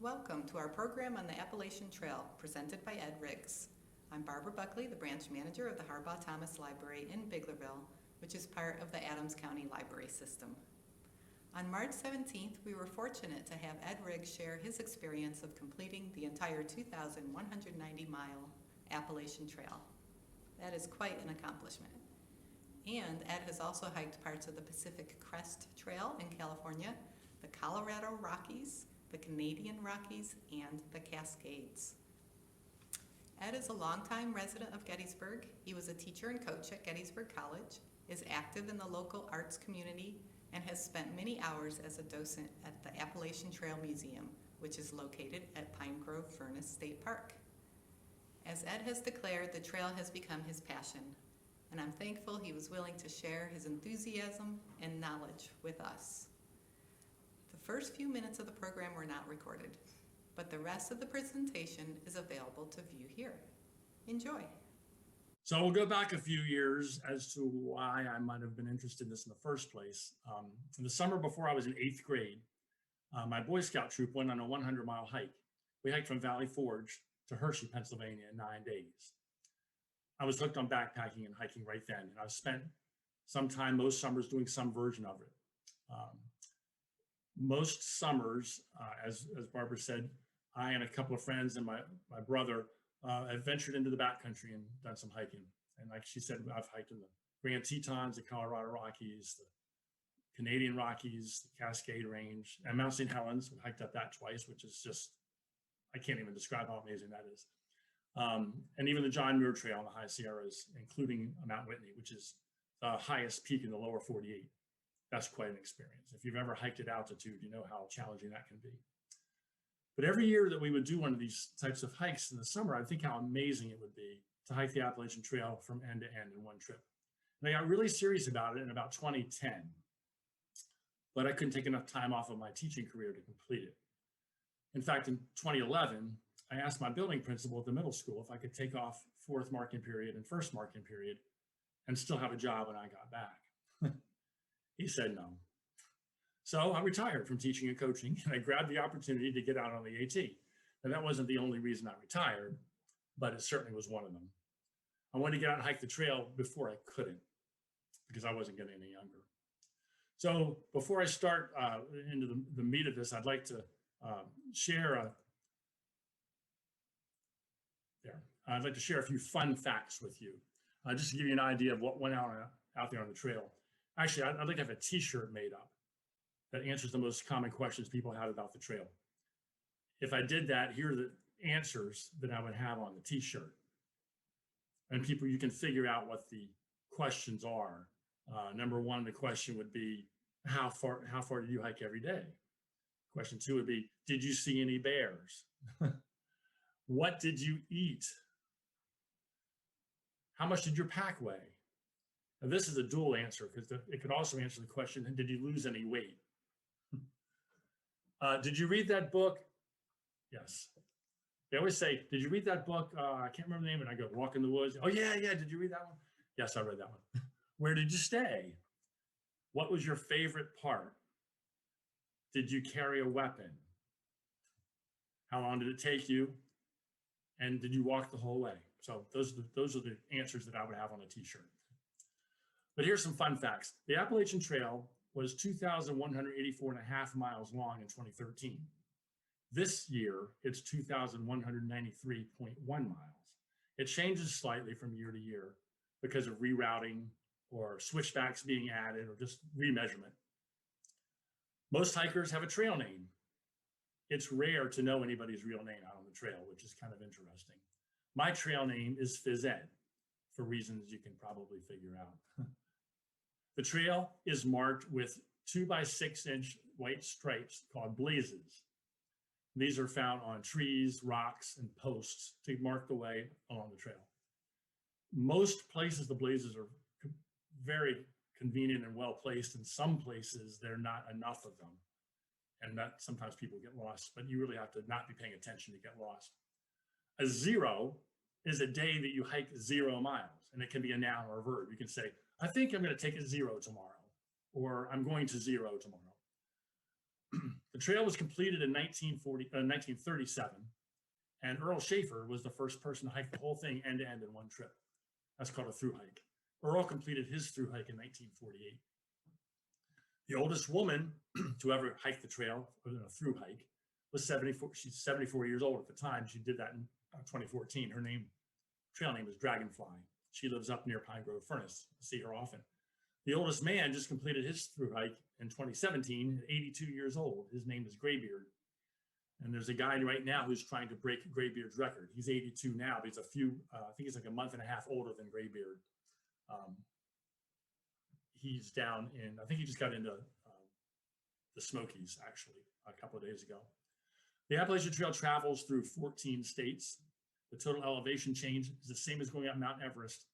Welcome to our program on the Appalachian Trail, presented by Ed Riggs. I'm Barbara Buckley, the branch manager of the Harbaugh Thomas Library in Biglerville, which is part of the Adams County Library System. On March 17th, we were fortunate to have Ed Riggs share his experience of completing the entire 2,190-mile Appalachian Trail. That is quite an accomplishment. And Ed has also hiked parts of the Pacific Crest Trail in California, the Colorado Rockies, the Canadian Rockies, and the Cascades. Ed is a longtime resident of Gettysburg. He was a teacher and coach at Gettysburg College, is active in the local arts community, and has spent many hours as a docent at the Appalachian Trail Museum, which is located at Pine Grove Furnace State Park. As Ed has declared, the trail has become his passion, and I'm thankful he was willing to share his enthusiasm and knowledge with us. The first few minutes of the program were not recorded, but the rest of the presentation is available to view here. Enjoy. So we'll go back a few years as to why I might have been interested in this in the first place. In the summer before I was in 8th grade, my Boy Scout troop went on a 100-mile hike. We hiked from Valley Forge to Hershey, Pennsylvania in 9 days. I was hooked on backpacking and hiking right then, and I've spent some time, most summers, doing some version of it. Most summers, as Barbara said, I and a couple of friends and my brother have ventured into the backcountry and done some hiking. And like she said, I've hiked in the Grand Tetons, the Colorado Rockies, the Canadian Rockies, the Cascade Range, and Mount St. Helens. We hiked up that twice, which is just, I can't even describe how amazing that is. And even the John Muir Trail in the high Sierras, including Mount Whitney, which is the highest peak in the lower 48. That's quite an experience. If you've ever hiked at altitude, you know how challenging that can be. But every year that we would do one of these types of hikes in the summer, I think how amazing it would be to hike the Appalachian Trail from end to end in one trip. And I got really serious about it in about 2010, but I couldn't take enough time off of my teaching career to complete it. In fact, in 2011, I asked my building principal at the middle school if I could take off 4th marking period and 1st marking period and still have a job when I got back. He said no. So I retired from teaching and coaching, and I grabbed the opportunity to get out on the AT. And that wasn't the only reason I retired, but it certainly was one of them. I wanted to get out and hike the trail before I couldn't, because I wasn't getting any younger. So before I start into the meat of this, I'd like to share a few fun facts with you, just to give you an idea of what went out there on the trail. Actually, I'd like to have a t-shirt made up that answers the most common questions people have about the trail. If I did that, here are the answers that I would have on the t-shirt. And people, you can figure out what the questions are. Number one, the question would be, how far did you hike every day? Question 2 would be, did you see any bears? What did you eat? How much did your pack weigh? Now, this is a dual answer because it could also answer the question, did you lose any weight? Did you read that book? Yes. They always say, did you read that book? I can't remember the name. And I go, Walk in the Woods. Oh, yeah. Did you read that one? Yes, I read that one. Where did you stay? What was your favorite part? Did you carry a weapon? How long did it take you? And did you walk the whole way? So those are the answers that I would have on a t-shirt. But here's some fun facts. The Appalachian Trail was 2,184.5 miles long in 2013. This year, it's 2,193.1 miles. It changes slightly from year to year because of rerouting or switchbacks being added or just remeasurement. Most hikers have a trail name. It's rare to know anybody's real name out on the trail, which is kind of interesting. My trail name is Phys Ed, for reasons you can probably figure out. The trail is marked with 2 by 6 inch white stripes called blazes. These are found on trees, rocks, and posts to mark the way along the trail. Most places, the blazes are very convenient and well placed. In some places, there are not enough of them. And that sometimes people get lost, but you really have to not be paying attention to get lost. A 0 is a day that you hike 0 miles, and it can be a noun or a verb. You can say, I think I'm going to take a 0 tomorrow, or I'm going to 0 tomorrow. The trail was completed in 1937, and Earl Schaefer was the first person to hike the whole thing end to end in one trip. That's called a through hike. Earl completed his through hike in 1948. The oldest woman to ever hike the trail in a through hike was 74. She's 74 years old at the time. She did that in 2014. Her trail name is Dragonfly. She lives up near Pine Grove Furnace. I see her often. The oldest man just completed his through hike in 2017 at 82 years old. His name is Graybeard. And there's a guy right now who's trying to break Graybeard's record. He's 82 now, but he's I think he's like a month and a half older than Graybeard. He's down in, I think he just got into the Smokies actually a couple of days ago. The Appalachian Trail travels through 14 states. The total elevation change is the same as going up Mount Everest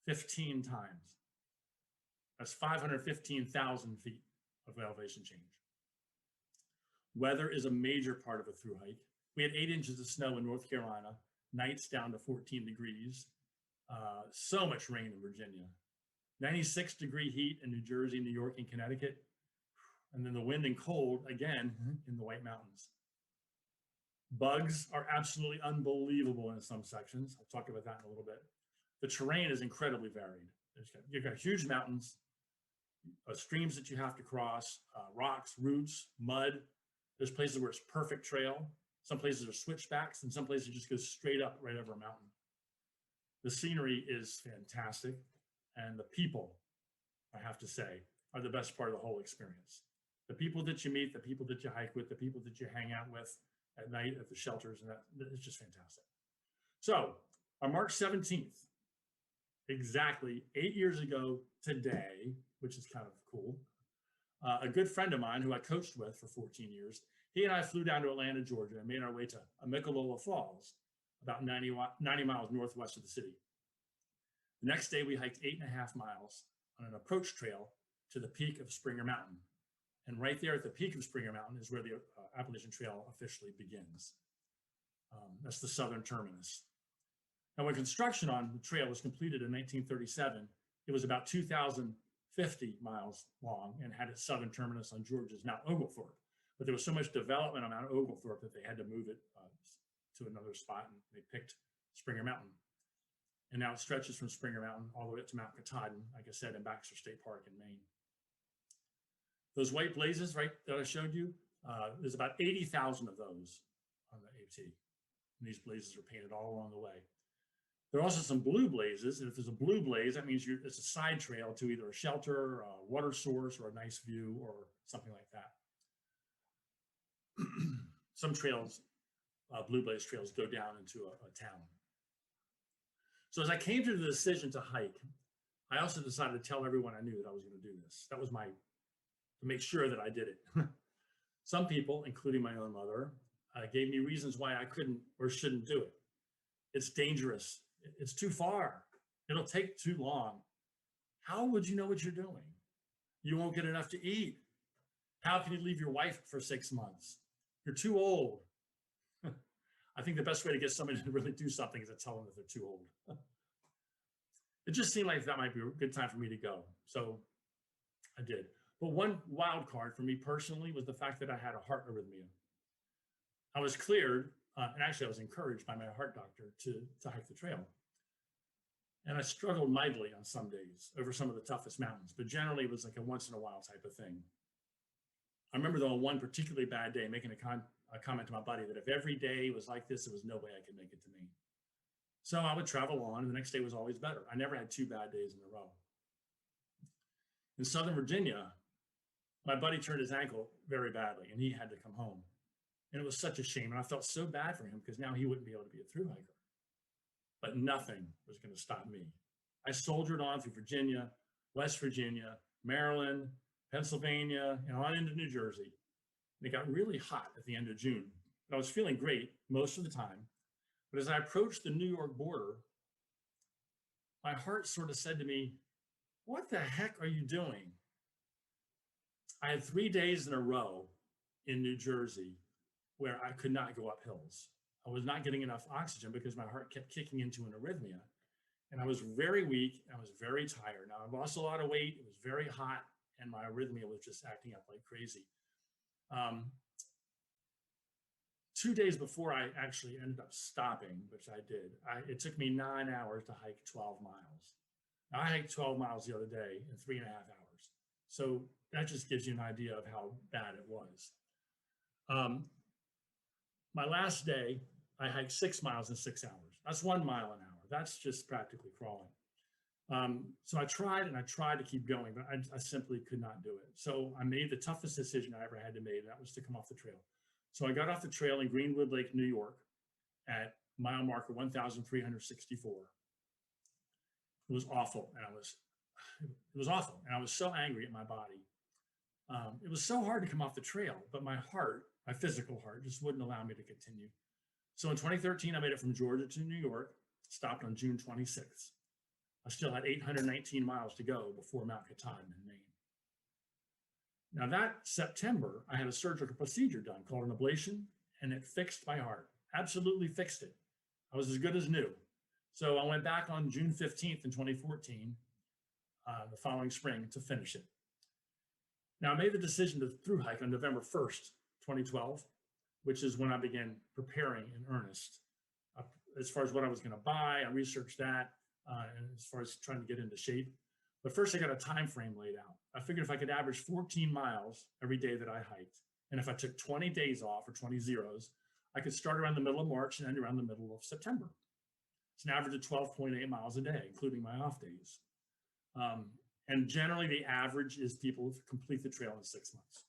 15 times. That's 515,000 feet of elevation change. Weather is a major part of a through hike. We had 8 inches of snow in North Carolina, nights down to 14 degrees. So much rain in Virginia. 96-degree heat in New Jersey, New York, and Connecticut. And then the wind and cold again in the White Mountains. Bugs are absolutely unbelievable in some sections. I'll talk about that in a little bit. The terrain is incredibly varied. You've got huge mountains, streams that you have to cross, rocks, roots, mud. There's places where it's perfect trail. Some places are switchbacks, and some places just go straight up right over a mountain. The scenery is fantastic, and the people, I have to say, are the best part of the whole experience. The people that you meet, the people that you hike with, the people that you hang out with at night at the shelters, and it's just fantastic. So on March 17th, exactly 8 years ago today, which is kind of cool, a good friend of mine who I coached with for 14 years, he and I flew down to Atlanta, Georgia, and made our way to Amicalola Falls, about 90 miles northwest of the city. The next day, we hiked 8.5 miles on an approach trail to the peak of Springer Mountain. And right there at the peak of Springer Mountain is where the Appalachian Trail officially begins. That's the southern terminus. Now, when construction on the trail was completed in 1937, it was about 2,050 miles long and had its southern terminus on Georgia's Mount Oglethorpe. But there was so much development on Mount Oglethorpe that they had to move it to another spot, and they picked Springer Mountain. And now it stretches from Springer Mountain all the way up to Mount Katahdin, like I said, in Baxter State Park in Maine. Those white blazes, right, that I showed you, there's about 80,000 of those on the AT. And these blazes are painted all along the way. There are also some blue blazes, and if there's a blue blaze, that means it's a side trail to either a shelter, a water source, or a nice view, or something like that. Some trails, blue blaze trails, go down into a town. So as I came to the decision to hike, I also decided to tell everyone I knew that I was going to do this. That was to make sure that I did it. Some people, including my own mother, gave me reasons why I couldn't or shouldn't do it. It's dangerous. It's too far. It'll take too long. How would you know what you're doing? You won't get enough to eat. How can you leave your wife for 6 months? You're too old. I think the best way to get somebody to really do something is to tell them that they're too old. It just seemed like that might be a good time for me to go. So I did. But one wild card for me personally was the fact that I had a heart arrhythmia. I was cleared, and actually I was encouraged by my heart doctor to hike the trail. And I struggled mightily on some days over some of the toughest mountains, but generally it was like a once in a while type of thing. I remember though on one particularly bad day making a comment to my buddy that if every day was like this, there was no way I could make it to Maine. So I would travel on, and the next day was always better. I never had 2 bad days in a row. In Southern Virginia, my buddy turned his ankle very badly, and he had to come home. And it was such a shame, and I felt so bad for him because now he wouldn't be able to be a thru hiker. But nothing was going to stop me. I soldiered on through Virginia, West Virginia, Maryland, Pennsylvania, and on into New Jersey. And it got really hot at the end of June. And I was feeling great most of the time. But as I approached the New York border, my heart sort of said to me, what the heck are you doing? I had 3 days in a row in New Jersey where I could not go up hills. I was not getting enough oxygen because my heart kept kicking into an arrhythmia. And I was very weak. I was very tired. Now, I lost a lot of weight. It was very hot, and my arrhythmia was just acting up like crazy. 2 days before I actually ended up stopping, which I did, it took me 9 hours to hike 12 miles. Now, I hiked 12 miles the other day in 3.5 hours. So that just gives you an idea of how bad it was. My last day, I hiked 6 miles in 6 hours. That's 1 mile an hour. That's just practically crawling. So I tried and I tried to keep going, but I simply could not do it. So I made the toughest decision I ever had to make, and that was to come off the trail. So I got off the trail in Greenwood Lake, New York at mile marker 1,364. It was awful. And it was awful. And I was so angry at my body. It was so hard to come off the trail, but my heart, my physical heart, just wouldn't allow me to continue. So in 2013, I made it from Georgia to New York, stopped on June 26th. I still had 819 miles to go before Mount Katahdin in Maine. Now that September, I had a surgical procedure done called an ablation, and it fixed my heart, absolutely fixed it. I was as good as new. So I went back on June 15th in 2014, the following spring, to finish it. Now I made the decision to through hike on November 1st, 2012, which is when I began preparing in earnest. As far as what I was going to buy, I researched that, and as far as trying to get into shape. But first I got a time frame laid out. I figured if I could average 14 miles every day that I hiked, and if I took 20 days off or 20 zeros, I could start around the middle of March and end around the middle of September. It's an average of 12.8 miles a day, including my off days. And generally the average is people complete the trail in 6 months.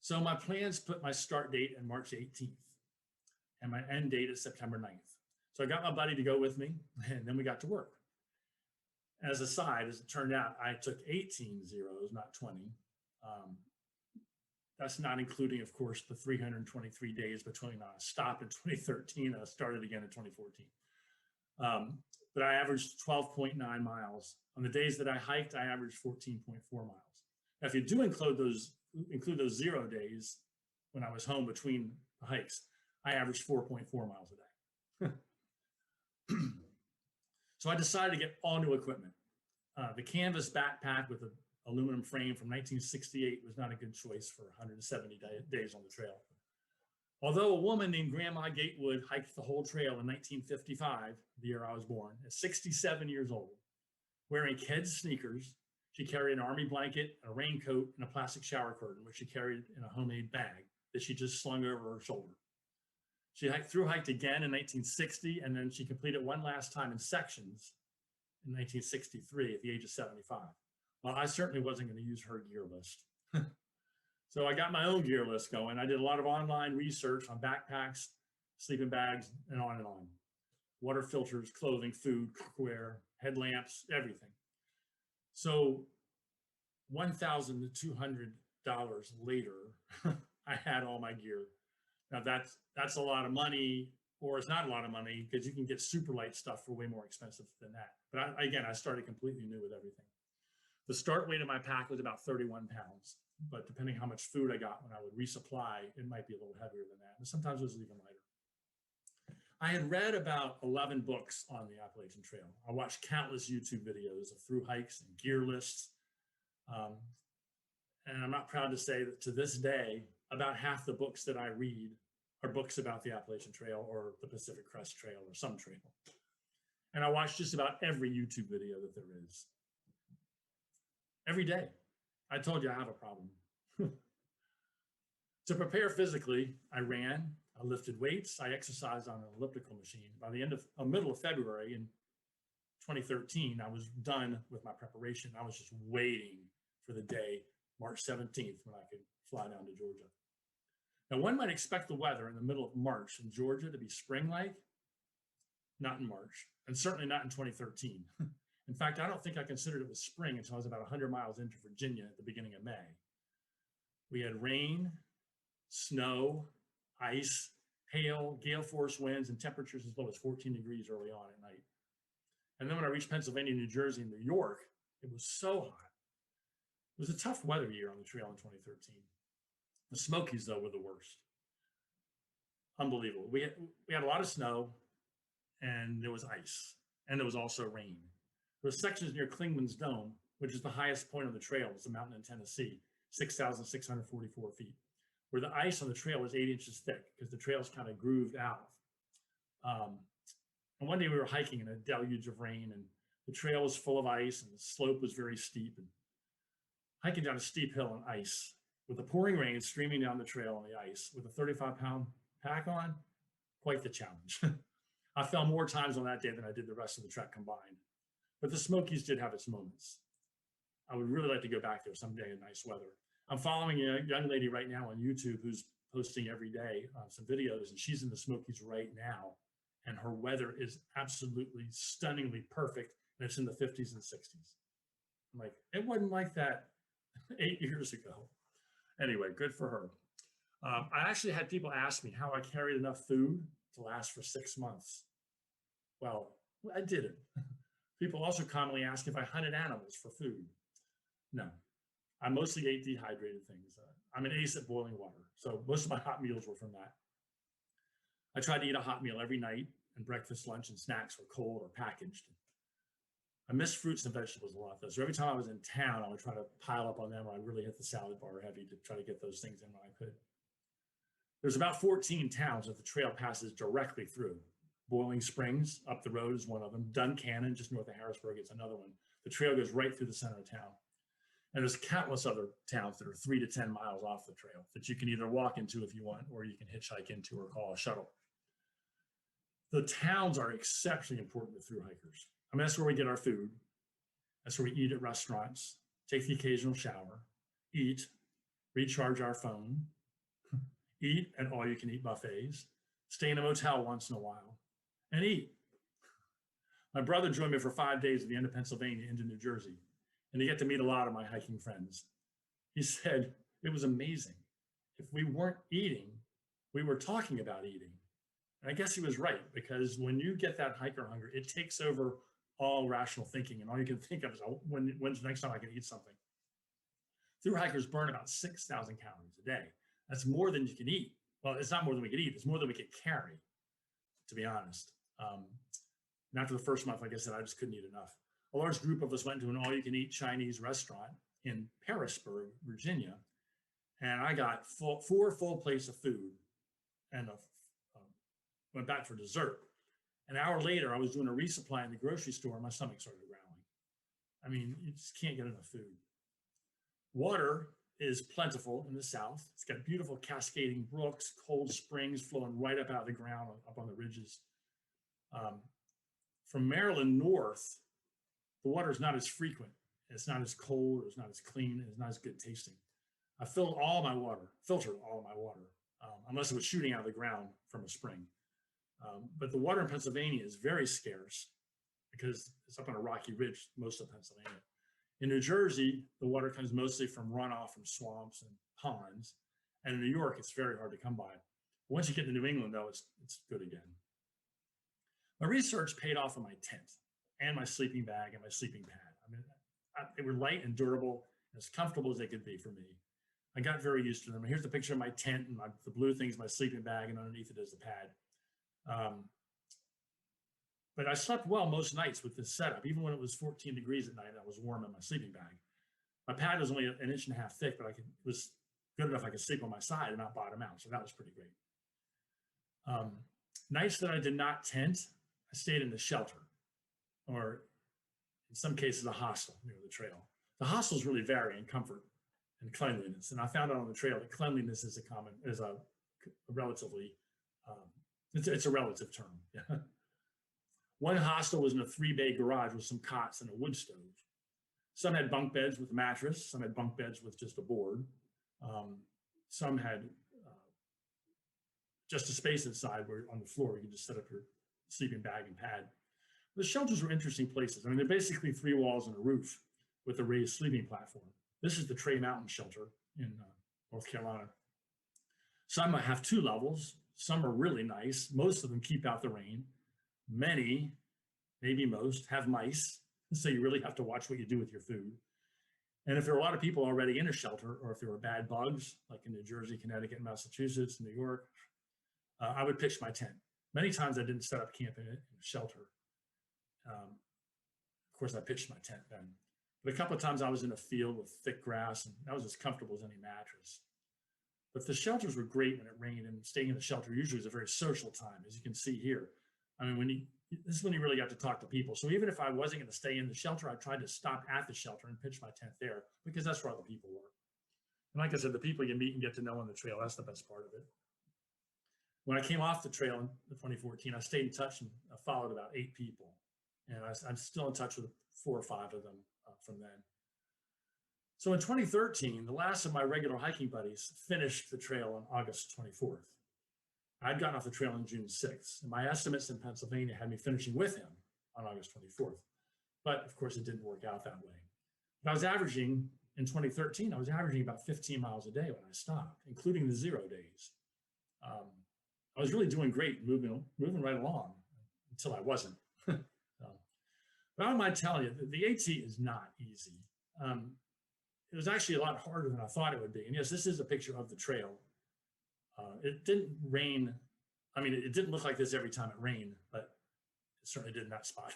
So my plans put my start date in March 18th and my end date is September 9th. So I got my buddy to go with me, and then we got to work. As a side, as it turned out, I took 18 zeros, not 20. That's not including, of course, the 323 days between I stopped in 2013 and I started again in 2014. But I averaged 12.9 miles. On the days that I hiked, I averaged 14.4 miles. Now, if you do include those 0 days when I was home between the hikes, I averaged 4.4 miles a day. So I decided to get all new equipment. The canvas backpack with an aluminum frame from 1968 was not a good choice for 170 days on the trail. Although a woman named Grandma Gatewood hiked the whole trail in 1955, the year I was born, at 67 years old, wearing Keds sneakers, she carried an army blanket, a raincoat, and a plastic shower curtain, which she carried in a homemade bag that she just slung over her shoulder. She hiked again in 1960, and then she completed one last time in sections in 1963 at the age of 75. Well, I certainly wasn't going to use her gear list. So I got my own gear list going. I did a lot of online research on backpacks, sleeping bags, and on and on. Water filters, clothing, food, cookware, headlamps, everything. So $1,200 later, I had all my gear. Now that's a lot of money, or it's not a lot of money, because you can get super light stuff for way more expensive than that. But I started completely new with everything. The start weight of my pack was about 31 pounds, but depending how much food I got when I would resupply, it might be a little heavier than that. And sometimes it was even lighter. I had read about 11 books on the Appalachian Trail. I watched countless YouTube videos of through hikes and gear lists. And I'm not proud to say that to this day, about half the books that I read are books about the Appalachian Trail or the Pacific Crest Trail or some trail. And I watch just about every YouTube video that there is. Every day. I told you I have a problem. To prepare physically, I ran, I lifted weights, I exercised on an elliptical machine. By the middle of February in 2013, I was done with my preparation. I was just waiting for the day, March 17th, when I could fly down to Georgia. Now, one might expect the weather in the middle of March in Georgia to be spring-like. Not in March, and certainly not in 2013. In fact, I don't think I considered it was spring until I was about 100 miles into Virginia at the beginning of May. We had rain, snow, ice, hail, gale force winds, and temperatures as low as 14 degrees early on at night. And then when I reached Pennsylvania, New Jersey, and New York, it was so hot. It was a tough weather year on the trail in 2013. The Smokies, though, were the worst. Unbelievable. We had a lot of snow, and there was ice, and there was also rain. There were sections near Clingman's Dome, which is the highest point on the trail. It's a mountain in Tennessee, 6,644 feet, where the ice on the trail was 8 inches thick because the trail's kind of grooved out. And one day we were hiking in a deluge of rain, and the trail was full of ice and the slope was very steep. And hiking down a steep hill on ice with the pouring rain streaming down the trail on the ice with a 35-pound pack on, quite the challenge. I fell more times on that day than I did the rest of the trek combined. But the Smokies did have its moments. I would really like to go back there someday in nice weather. I'm following a young lady right now on YouTube who's posting every day some videos, and she's in the Smokies right now. And her weather is absolutely stunningly perfect, and it's in the 50s and 60s. I'm like, it wasn't like that 8 years ago. Anyway, good for her. I actually had people ask me how I carried enough food to last for 6 months. Well, I didn't. People also commonly ask if I hunted animals for food. No, I mostly ate dehydrated things. I'm an ace at boiling water, so most of my hot meals were from that. I tried to eat a hot meal every night, and breakfast, lunch, and snacks were cold or packaged. I missed fruits and vegetables a lot, though. So every time I was in town, I would try to pile up on them, or I'd really hit the salad bar heavy to try to get those things in when I could. There's about 14 towns that the trail passes directly through. Boiling Springs, up the road, is one of them. Duncannon, just north of Harrisburg, is another one. The trail goes right through the center of town. And there's countless other towns that are 3 to 10 miles off the trail that you can either walk into if you want, or you can hitchhike into or call a shuttle. The towns are exceptionally important to through hikers. I mean, that's where we get our food. That's where we eat at restaurants, take the occasional shower, eat, recharge our phone, eat at all-you-can-eat buffets, stay in a motel once in a while, and eat. My brother joined me for 5 days at the end of Pennsylvania into New Jersey, and he got to meet a lot of my hiking friends. He said it was amazing. If we weren't eating, we were talking about eating. And I guess he was right, because when you get that hiker hunger, it takes over all rational thinking, and all you can think of is, oh, when's the next time I can eat something? Through hikers burn about 6,000 calories a day. That's more than you can eat. Well, it's not more than we could eat. It's more than we could carry, to be honest. And after the first month, like I said, I just couldn't eat enough. A large group of us went to an all-you-can-eat Chinese restaurant in Harrisburg, Virginia, and I got 4 full plates of food and went back for dessert. An hour later, I was doing a resupply in the grocery store, and my stomach started growling. I mean, you just can't get enough food. Water is plentiful in the south. It's got beautiful cascading brooks, cold springs flowing right up out of the ground, up on the ridges. From Maryland north, the water is not as frequent. It's not as cold, it's not as clean, it's not as good tasting. I filtered all my water, unless it was shooting out of the ground from a spring. But the water in Pennsylvania is very scarce because it's up on a rocky ridge, most of Pennsylvania. In New Jersey, the water comes mostly from runoff from swamps and ponds. And in New York, it's very hard to come by. Once you get to New England, though, it's good again. My research paid off on my tent and my sleeping bag and my sleeping pad. I mean, they were light and durable, as comfortable as they could be for me. I got very used to them. And here's the picture of my tent, and the blue thing's my sleeping bag, and underneath it is the pad. But I slept well most nights with this setup. Even when it was 14 degrees at night, I was warm in my sleeping bag. My pad was only 1.5 inches thick, but it was good enough I could sleep on my side and not bottom out. So that was pretty great. Nights that I did not tent, I stayed in the shelter, or in some cases, a hostel near the trail. The hostels really vary in comfort and cleanliness. And I found out on the trail that cleanliness is a relatively, it's a relative term. Yeah. One hostel was in a 3-bay garage with some cots and a wood stove. Some had bunk beds with a mattress. Some had bunk beds with just a board. Some had just a space inside where on the floor where you could just set up your sleeping bag and pad. The shelters were interesting places. I mean, they're basically 3 walls and a roof with a raised sleeping platform. This is the Trey Mountain Shelter in North Carolina. Some have 2 levels. Some are really nice. Most of them keep out the rain. Many, maybe most, have mice. So you really have to watch what you do with your food. And if there are a lot of people already in a shelter, or if there were bad bugs, like in New Jersey, Connecticut, Massachusetts, New York, I would pitch my tent. Many times I didn't set up camp in a shelter. Of course, I pitched my tent then. But a couple of times I was in a field with thick grass, and that was as comfortable as any mattress. But the shelters were great when it rained, and staying in the shelter usually is a very social time, as you can see here. I mean, this is when you really got to talk to people. So even if I wasn't going to stay in the shelter, I tried to stop at the shelter and pitch my tent there because that's where all the people were. And like I said, the people you meet and get to know on the trail, that's the best part of it. When I came off the trail in 2014, I stayed in touch and I followed about 8 people. And I'm still in touch with 4 or 5 of them from then. So in 2013, the last of my regular hiking buddies finished the trail on August 24th. I'd gotten off the trail on June 6th. And my estimates in Pennsylvania had me finishing with him on August 24th. But of course, it didn't work out that way. But I was averaging, in 2013, I was averaging about 15 miles a day when I stopped, including the 0 days. I was really doing great, moving right along until I wasn't. But I don't mind telling you, the AT is not easy. It was actually a lot harder than I thought it would be. And yes, this is a picture of the trail. It didn't rain. I mean, it didn't look like this every time it rained, but it certainly did in that spot.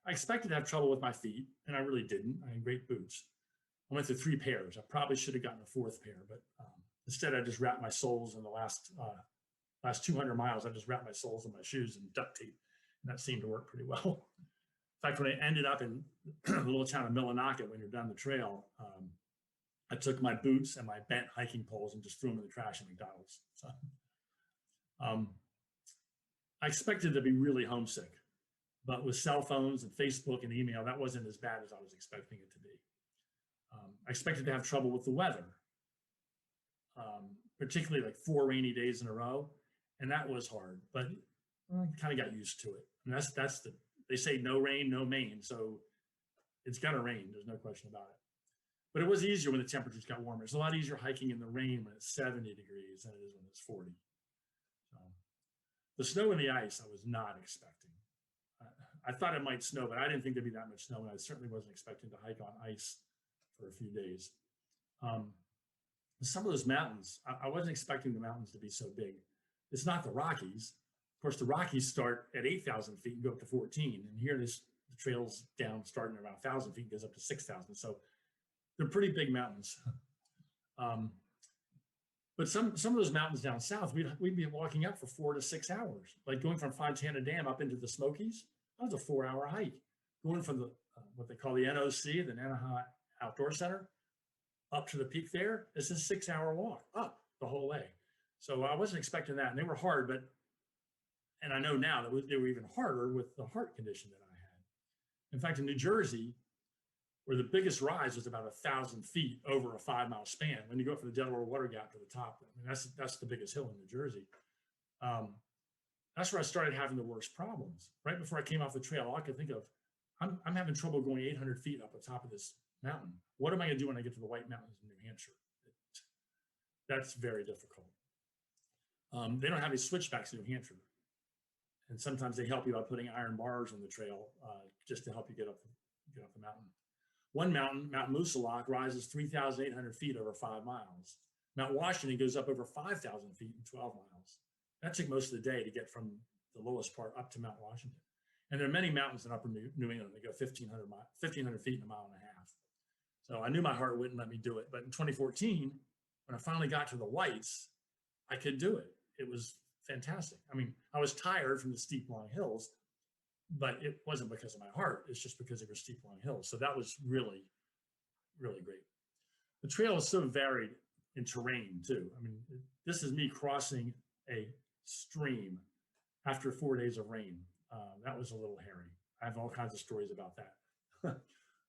I expected to have trouble with my feet, and I really didn't. I had great boots. I went through 3 pairs. I probably should have gotten a 4th pair, but instead I just wrapped my soles in the last 200 miles. I just wrapped my soles in my shoes and duct tape, and that seemed to work pretty well. In fact, when I ended up in the little town of Millinocket, when you're down the trail, I took my boots and my bent hiking poles and just threw them in the trash at McDonald's. So, I expected to be really homesick, but with cell phones and Facebook and email, that wasn't as bad as I was expecting it to be. I expected to have trouble with the weather, particularly like 4 rainy days in a row, and that was hard, but I kind of got used to it. And they say no rain, no Maine, so it's gonna rain. There's no question about it. But it was easier when the temperatures got warmer. It's a lot easier hiking in the rain when it's 70 degrees than it is when it's 40. So the snow and the ice, I was not expecting. I thought it might snow, but I didn't think there'd be that much snow, and I certainly wasn't expecting to hike on ice for a few days. Some of those mountains, I wasn't expecting the mountains to be so big. It's not the Rockies. Of course, the Rockies start at 8,000 feet and go up to 14. And here the trail's down starting around 1,000 feet and goes up to 6,000. So they're pretty big mountains. But some of those mountains down south, we'd be walking up for 4 to 6 hours, like going from Fontana Dam up into the Smokies. That was a 4-hour hike. Going from the what they call the NOC, the Nanaha Outdoor Center, up to the peak there, it's a 6-hour walk up the whole way. So I wasn't expecting that, and they were hard, and I know now that they were even harder with the heart condition that I had. In fact, in New Jersey, where the biggest rise was about 1,000 feet over a 5-mile span. When you go up from the Delaware Water Gap to the top, I mean, that's the biggest hill in New Jersey. That's where I started having the worst problems. Right before I came off the trail, all I could think of, I'm having trouble going 800 feet up the top of this mountain. What am I going to do when I get to the White Mountains in New Hampshire? That's very difficult. They don't have any switchbacks in New Hampshire. And sometimes they help you by putting iron bars on the trail just to help you get up the mountain. One mountain, Mount Moosilauke, rises 3,800 feet over 5 miles. Mount Washington goes up over 5,000 feet in 12 miles. That took most of the day to get from the lowest part up to Mount Washington. And there are many mountains in upper New England that go 1,500 feet in a mile and a half. So I knew my heart wouldn't let me do it. But in 2014, when I finally got to the Whites, I could do it. It was fantastic. I mean, I was tired from the steep, long hills, but it wasn't because of my heart. It's just because they were steep, long hills. So that was really, really great. The trail is so varied in terrain too. I mean, this is me crossing a stream after 4 days of rain. That was a little hairy. I have all kinds of stories about that.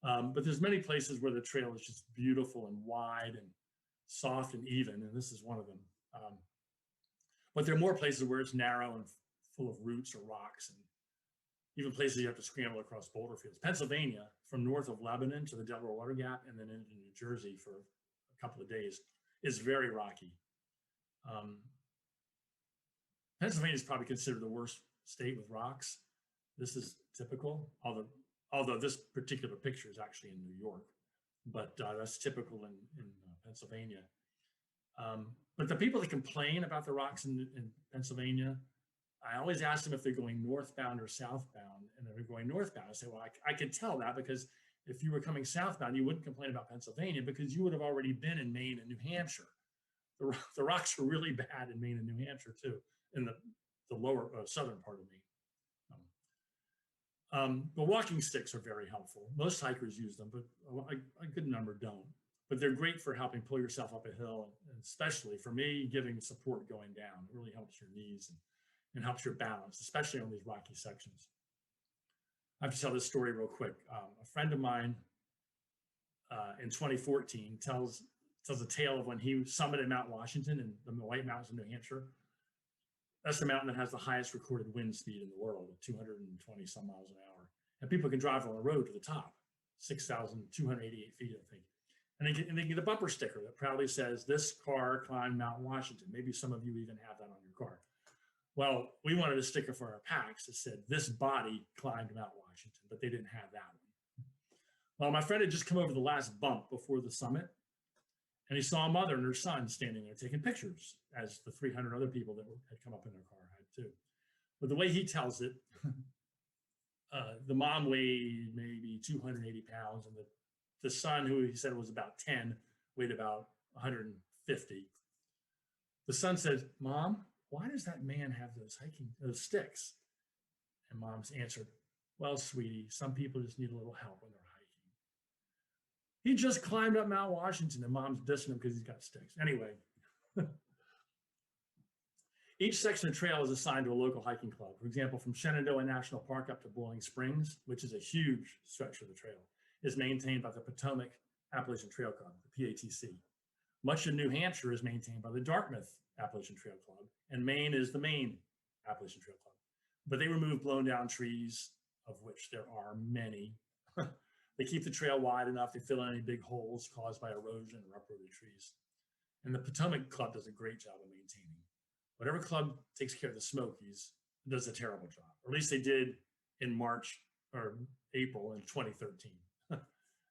But there's many places where the trail is just beautiful and wide and soft and even, and this is one of them. But there are more places where it's narrow and full of roots or rocks, and even places you have to scramble across boulder fields. Pennsylvania, from north of Lebanon to the Delaware Water Gap and then into New Jersey for a couple of days, is very rocky. Pennsylvania is probably considered the worst state with rocks. This is typical, although this particular picture is actually in New York, but that's typical in Pennsylvania. But the people that complain about the rocks in Pennsylvania, I always ask them if they're going northbound or southbound. And if they're going northbound, I say, well, I could tell that because if you were coming southbound, you wouldn't complain about Pennsylvania because you would have already been in Maine and New Hampshire. the rocks are really bad in Maine and New Hampshire too, in the lower southern part of Maine. The walking sticks are very helpful. Most hikers use them, but a good number don't. But they're great for helping pull yourself up a hill, and especially for me, giving support going down. It really helps your knees and helps your balance, especially on these rocky sections. I have to tell this story real quick. A friend of mine in 2014 tells a tale of when he summited Mount Washington in the White Mountains in New Hampshire. That's the mountain that has the highest recorded wind speed in the world, at 220 some miles an hour. And people can drive on the road to the top, 6,288 feet, I think. And they get a bumper sticker that proudly says, "This car climbed Mount Washington." Maybe some of you even have that on your car. Well, we wanted a sticker for our packs that said, "This body climbed Mount Washington," but they didn't have that one. Well, my friend had just come over the last bump before the summit, and he saw a mother and her son standing there taking pictures, as the 300 other people that had come up in their car had too. But the way he tells it, the mom weighed maybe 280 pounds, and the son, who he said was about 10, weighed about 150. The son said, "Mom, why does that man have those sticks?" And Mom's answered, "Well, sweetie, some people just need a little help when they're hiking. He just climbed up Mount Washington," and Mom's dissing him because he's got sticks. Anyway, each section of trail is assigned to a local hiking club. For example, from Shenandoah National Park up to Boiling Springs, which is a huge stretch of the trail, is maintained by the Potomac Appalachian Trail Club, the PATC. Much of New Hampshire is maintained by the Dartmouth Appalachian Trail Club, and Maine is the Maine Appalachian Trail Club. But they remove blown down trees, of which there are many. They keep the trail wide enough to fill in any big holes caused by erosion or uprooted trees. And the Potomac Club does a great job of maintaining. Whatever club takes care of the Smokies does a terrible job, or at least they did in March or April in 2013.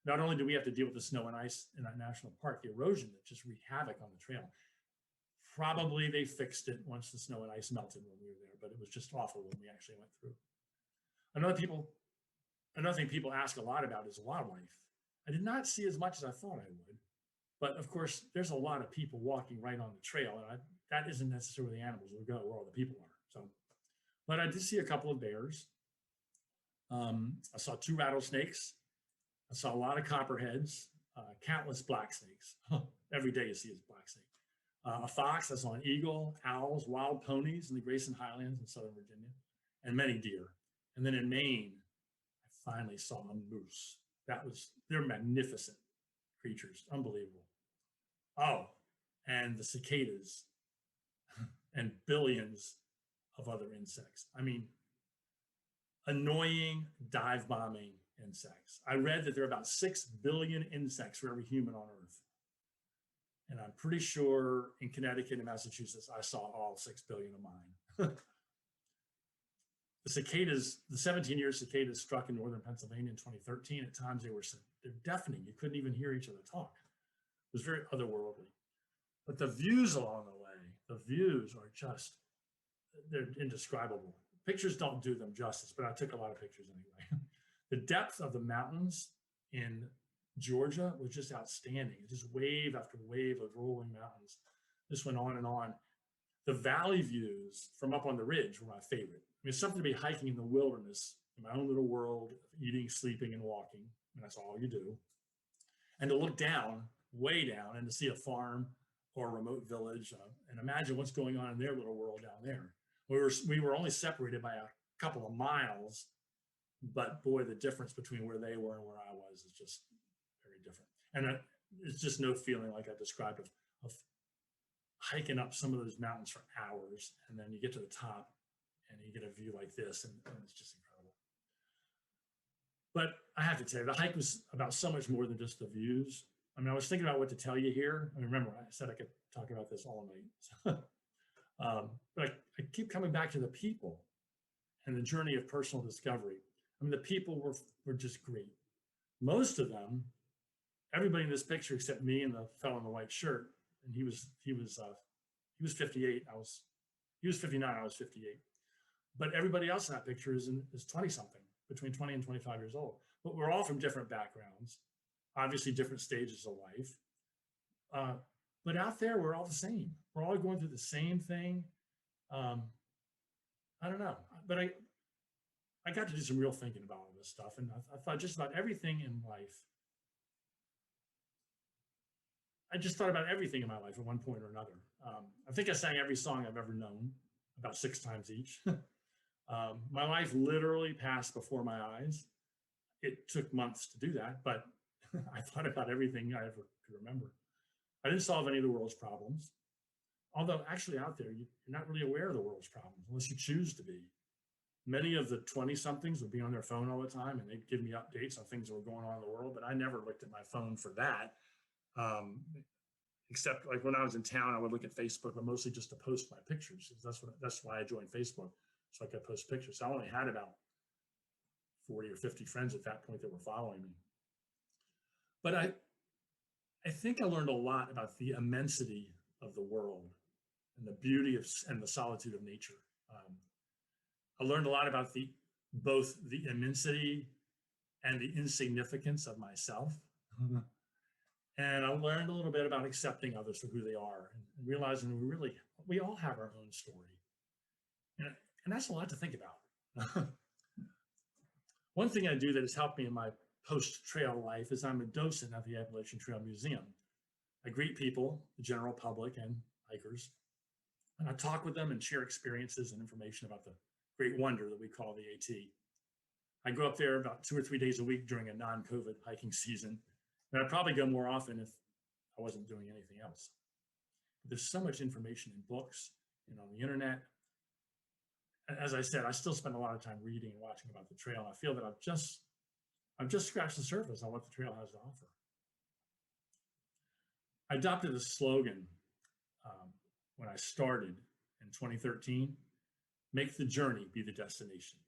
Not only do we have to deal with the snow and ice in that national park, the erosion that just wreaked havoc on the trail. Probably they fixed it once the snow and ice melted when we were there, but it was just awful when we actually went through. Another thing people ask a lot about is wildlife. I did not see as much as I thought I would, but of course, there's a lot of people walking right on the trail, and that isn't necessarily the animals will go where all the people are. So, but I did see a couple of bears. I saw 2 rattlesnakes. I saw a lot of copperheads, countless black snakes. Every day you see is black snake. A fox. I saw an eagle, owls, wild ponies in the Grayson Highlands in Southern Virginia, and many deer. And then in Maine, I finally saw a moose. They're magnificent creatures, unbelievable. Oh, and the cicadas and billions of other insects. I mean, annoying dive bombing insects. I read that there are about 6 billion insects for every human on Earth. And I'm pretty sure in Connecticut and Massachusetts, I saw all 6 billion of mine. The cicadas, the 17-year cicadas struck in northern Pennsylvania in 2013. At times they're deafening. You couldn't even hear each other talk. It was very otherworldly. But the views along the way, the views are just, they're indescribable. Pictures don't do them justice, but I took a lot of pictures anyway. The depth of the mountains in Georgia was just outstanding. Just wave after wave of rolling mountains. This went on and on. The valley views from up on the ridge were my favorite. I mean, it's something to be hiking in the wilderness, in my own little world, eating, sleeping, and walking, and that's all you do. And to look down, way down, and to see a farm or a remote village, and imagine what's going on in their little world down there. We were only separated by a couple of miles, but boy, the difference between where they were and where I was is just very different. And it's just no feeling like I described of hiking up some of those mountains for hours, and then you get to the top and you get a view like this, and it's just incredible. But I have to tell you, the hike was about so much more than just the views. I mean, I was thinking about what to tell you here. I mean, remember, I said I could talk about this all night. But I keep coming back to the people and the journey of personal discovery. I mean, the people were just great. Most of them, everybody in this picture except me and the fellow in the white shirt, and he was 58. He was 59. I was 58. But everybody else in that picture is 20 something, between 20 and 25 years old. But we're all from different backgrounds, obviously different stages of life. But out there, we're all the same. We're all going through the same thing. I don't know, but I got to do some real thinking about all this stuff. And I thought just about everything in life. I just thought about everything in my life at one point or another. I think I sang every song I've ever known, about 6 times each. My life literally passed before my eyes. It took months to do that, but I thought about everything I ever could remember. I didn't solve any of the world's problems. Although actually out there, you're not really aware of the world's problems unless you choose to be. Many of the 20-somethings would be on their phone all the time and they'd give me updates on things that were going on in the world, but I never looked at my phone for that. Except like when I was in town, I would look at Facebook, but mostly just to post my pictures. That's why I joined Facebook, so I could post pictures. So I only had about 40 or 50 friends at that point that were following me. But I think I learned a lot about the immensity of the world and the beauty of and the solitude of nature. I learned a lot about both the immensity and the insignificance of myself. And I learned a little bit about accepting others for who they are and realizing we all have our own story. And that's a lot to think about. One thing I do that has helped me in my post-trail life is I'm a docent at the Appalachian Trail Museum. I greet people, the general public and hikers, and I talk with them and share experiences and information about the great wonder that we call the AT. I go up there about 2 or 3 days a week during a non-COVID hiking season. And I'd probably go more often if I wasn't doing anything else. But there's so much information in books and on the internet. And as I said, I still spend a lot of time reading and watching about the trail. And I feel that I've just scratched the surface on what the trail has to offer. I adopted a slogan when I started in 2013, make the journey be the destination.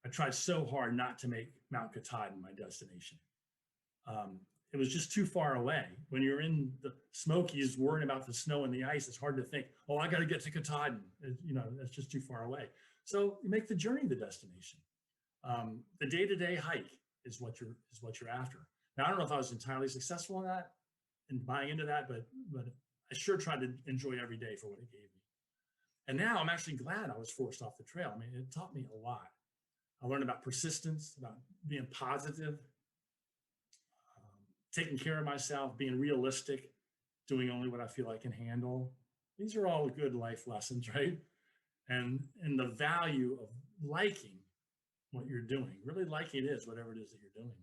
I tried so hard not to make Mount Katahdin my destination. It was just too far away. When you're in the Smokies worrying about the snow and the ice, it's hard to think, oh, I got to get to Katahdin. That's just too far away. So you make the journey the destination. The day-to-day hike is what you're after. Now, I don't know if I was entirely successful in that and buying into that, but I sure tried to enjoy every day for what it gave me. And now I'm actually glad I was forced off the trail. I mean, it taught me a lot. I learned about persistence, about being positive, taking care of myself, being realistic, doing only what I feel I can handle. These are all good life lessons, right? And the value of liking what you're doing, really liking it is, whatever it is that you're doing.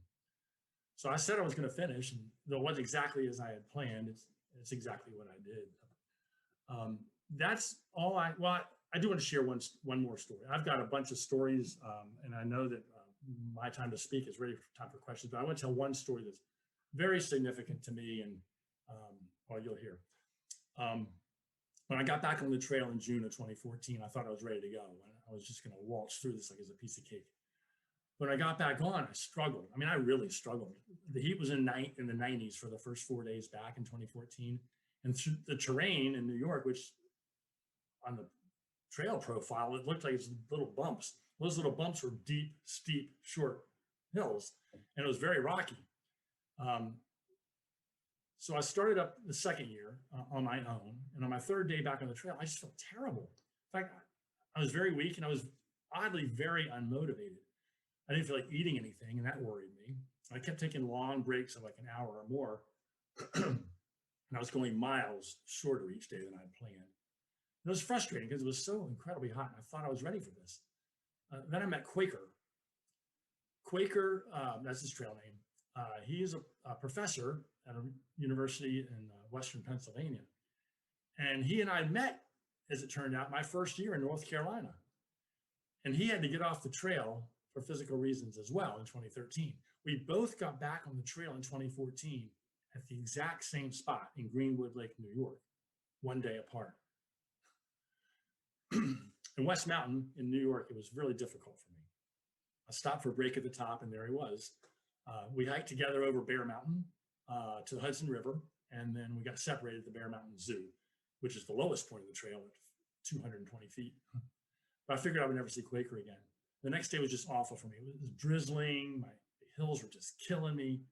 So I said I was going to finish, and though it wasn't exactly as I had planned, it's exactly what I did. That's all I do want to share one more story. I've got a bunch of stories, and I know that my time to speak is ready for time for questions, but I want to tell one story that's very significant to me, and you'll hear. When I got back on the trail in June of 2014, I thought I was ready to go. I was just going to waltz through this like it's a piece of cake. When I got back on, I struggled. I mean, I really struggled. The heat was in the 90s for the first 4 days back in 2014. And the terrain in New York, which on the trail profile, it looked like it's little bumps. Those little bumps were deep, steep, short hills, and it was very rocky. So I started up the second year on my own, and on my 3rd day back on the trail, I just felt terrible. In fact, I was very weak, and I was oddly very unmotivated. I didn't feel like eating anything, and that worried me. I kept taking long breaks of like an hour or more, and I was going miles shorter each day than I had planned. It was frustrating because it was so incredibly hot, and I thought I was ready for this. Then I met Quaker. Quaker, that's his trail name. He is a professor at a university in Western Pennsylvania. And he and I met, as it turned out, my first year in North Carolina. And he had to get off the trail for physical reasons as well in 2013. We both got back on the trail in 2014 at the exact same spot in Greenwood Lake, New York, 1 day apart. In West Mountain in New York, it was really difficult for me. I stopped for a break at the top, and there he was. We hiked together over Bear Mountain to the Hudson River, and then we got separated at the Bear Mountain Zoo, which is the lowest point of the trail at 220 feet. But I figured I would never see Quaker again. The next day was just awful for me. It was drizzling. The hills were just killing me.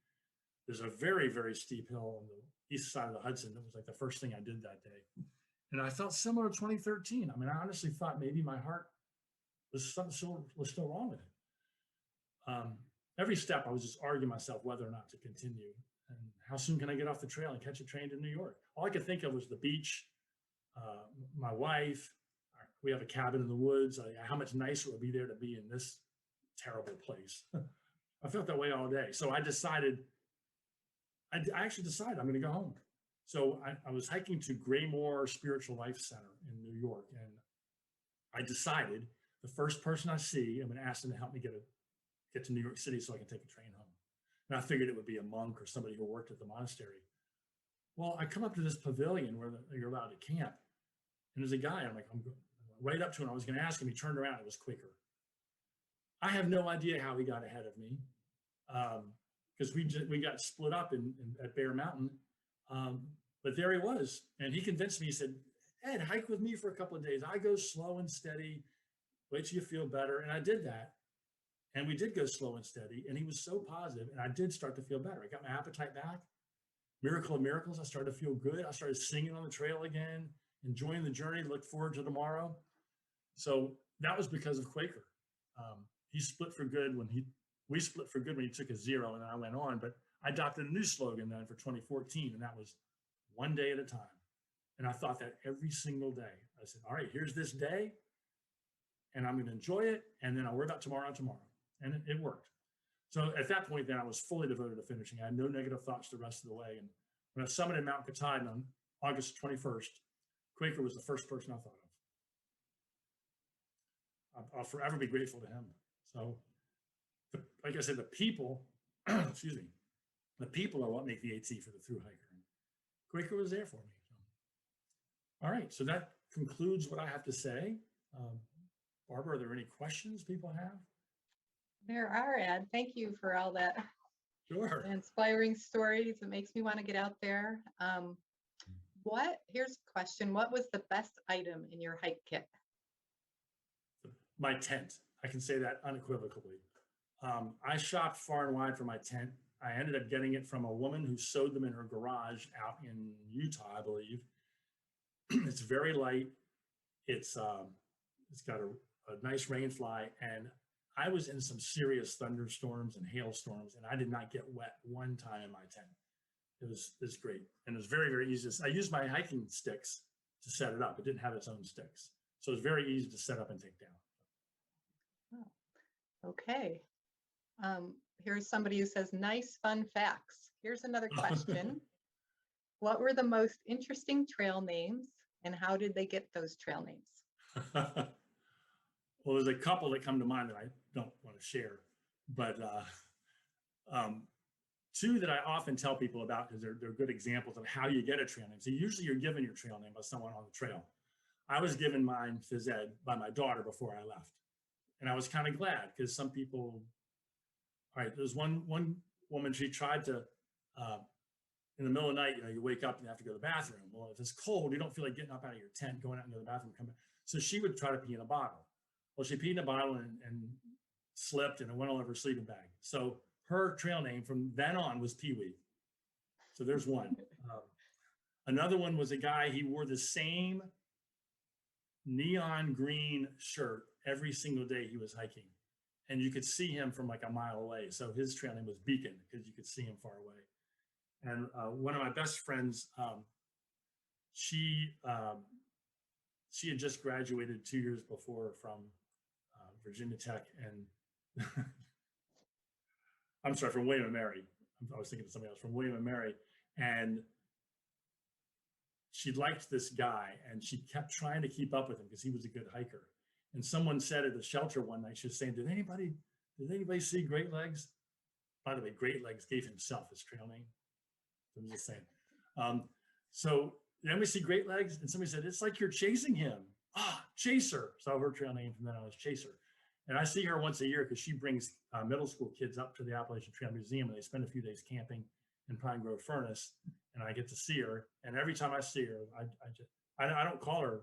there's a very, very steep hill on the east side of the Hudson. That was like the first thing I did that day. And I felt similar to 2013. I mean, I honestly thought maybe my heart was still wrong with it. Every step I was just arguing myself whether or not to continue. And how soon can I get off the trail and catch a train to New York? All I could think of was the beach, my wife. We have a cabin in the woods. How much nicer it would be there to be in this terrible place. I felt that way all day. So I decided, I actually decided I'm going to go home. So I was hiking to Graymore Spiritual Life Center in New York. And I decided the first person I see, I'm going to ask them to help me get to New York City so I can take a train home. And I figured it would be a monk or somebody who worked at the monastery. Well, I come up to this pavilion where you're allowed to camp. And there's a guy, I'm right up to him. I was going to ask him, he turned around, it was Quaker. I have no idea how he got ahead of me, because we got split up at Bear Mountain. But there he was, and he convinced me. He said, "Ed, hike with me for a couple of days. I go slow and steady. Wait till you feel better." And I did that, and we did go slow and steady. And he was so positive, and I did start to feel better. I got my appetite back. Miracle of miracles, I started to feel good. I started singing on the trail again, enjoying the journey. Look forward to tomorrow. So that was because of Quaker. He split for good we split for good when he took a 0, and then I went on. But I adopted a new slogan then for 2014, and that was one day at a time. And I thought that every single day. I said, all right, here's this day, and I'm going to enjoy it, and then I'll worry about tomorrow. And it worked. So at that point, then I was fully devoted to finishing. I had no negative thoughts the rest of the way. And when I summited Mount Katahdin on August 21st, Quaker was the first person I thought of. I'll forever be grateful to him. So, like I said, the people, excuse me, the people are what make the AT for the thru hiker. And Quaker was there for me. So. All right, so that concludes what I have to say. Barbara, are there any questions people have? There are, Ed. Thank you for all that Sure. inspiring stories. It makes me want to get out there. Here's a question. What was the best item in your hike kit? My tent. I can say that unequivocally. I shopped far and wide for my tent. I ended up getting it from a woman who sewed them in her garage out in Utah, I believe. It's very light. It's got a nice rain fly, and I was in some serious thunderstorms and hailstorms, and I did not get wet one time in my tent. It was great, and it was very, very easy. I used my hiking sticks to set it up. It didn't have its own sticks, so it was very easy to set up and take down. Oh, okay. Here's somebody who says, nice, fun facts. Here's another question. What were the most interesting trail names, and how did they get those trail names? Well, there's a couple that come to mind that I don't want to share, but two that I often tell people about because they're good examples of how you get a trail name. So usually you're given your trail name by someone on the trail. I was given mine, phys ed, by my daughter before I left. And I was kind of glad because some people, all right, there's one woman, she tried to, in the middle of the night, you wake up and you have to go to the bathroom. Well, if it's cold, you don't feel like getting up out of your tent, going out and go to the bathroom, come back. So she would try to pee in a bottle. Well, she peed in a bottle and slipped, and it went all over her sleeping bag. So her trail name from then on was Pee Wee. So there's one. Another one was a guy, he wore the same neon green shirt every single day he was hiking. And you could see him from like a mile away. So his trail name was Beacon because you could see him far away. And one of my best friends, she had just graduated 2 years before from Virginia Tech and I'm sorry, from William and Mary. I was thinking of somebody else from William and Mary. And she liked this guy and she kept trying to keep up with him because he was a good hiker. And someone said at the shelter one night, she was saying, did anybody see Great Legs? By the way, Great Legs gave himself his trail name. I'm just saying. So then we see Great Legs and somebody said, it's like you're chasing him. Chaser. So her trail name from then on was Chaser. And I see her once a year because she brings middle school kids up to the Appalachian Trail Museum and they spend a few days camping in Pine Grove Furnace. And I get to see her. And every time I see her, I don't call her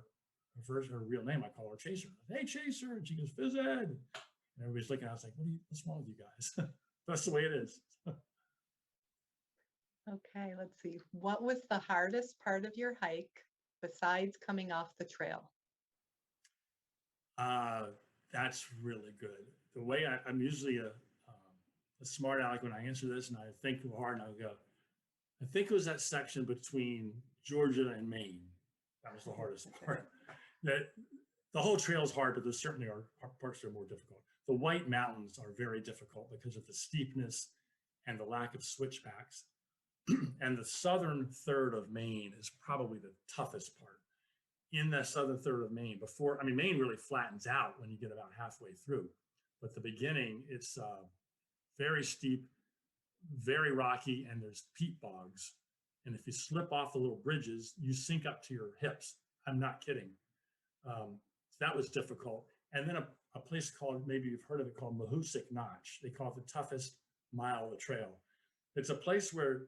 her real name. I call her Chaser. Hey, Chaser. And she goes, phys ed. And everybody's looking. I was like, what's wrong with you guys? That's the way it is. Okay, let's see. What was the hardest part of your hike besides coming off the trail? Uh, that's really good. The way I'm usually a smart aleck when I answer this, and I think hard, and I go, I think it was that section between Georgia and Maine. That was the hardest part. That the whole trail is hard, but there certainly are parts that are more difficult. The White Mountains are very difficult because of the steepness and the lack of switchbacks. And the southern third of Maine is probably the toughest part. In that southern third of Maine, Maine really flattens out when you get about halfway through. But the beginning, it's very steep, very rocky, and there's peat bogs. And if you slip off the little bridges, you sink up to your hips. I'm not kidding. That was difficult. And then a place called, maybe you've heard of it, called Mahoosuc Notch. They call it the toughest mile of the trail. It's a place where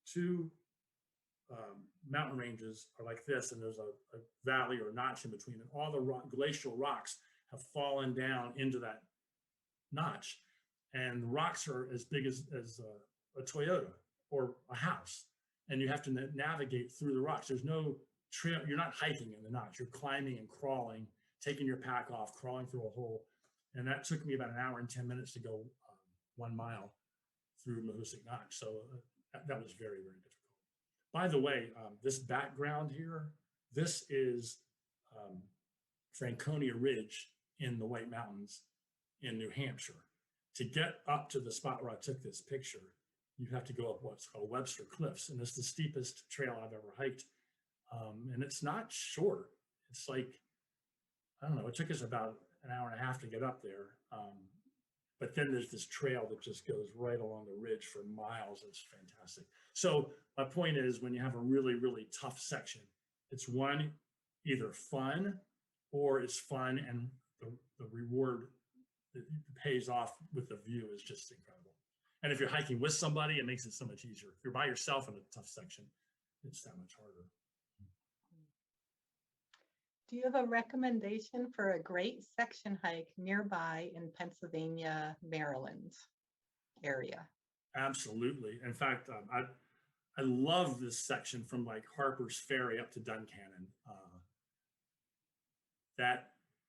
two mountain ranges are like this, and there's a valley or notch in between, and all the glacial rocks have fallen down into that notch. And the rocks are as big as a Toyota or a house. And you have to navigate through the rocks. There's no trail. You're not hiking in the notch. You're climbing and crawling, taking your pack off, crawling through a hole. And that took me about an hour and 10 minutes to go 1 mile through Mahoosuc Notch. So that was very, very difficult. By the way, this background here, this is Franconia Ridge in the White Mountains in New Hampshire. To get up to the spot where I took this picture, you have to go up what's called Webster Cliffs, and it's the steepest trail I've ever hiked. And it's not short. It's like, I don't know, it took us about an hour and a half to get up there. But then there's this trail that just goes right along the ridge for miles. It's fantastic. So my point is, when you have a really, really tough section, it's one, either fun, or it's fun and the reward that pays off with the view is just incredible. And if you're hiking with somebody, it makes it so much easier. If you're by yourself in a tough section, it's that much harder. Do you have a recommendation for a great section hike nearby in Pennsylvania, Maryland area? Absolutely. In fact, I love this section from like Harper's Ferry up to Duncannon.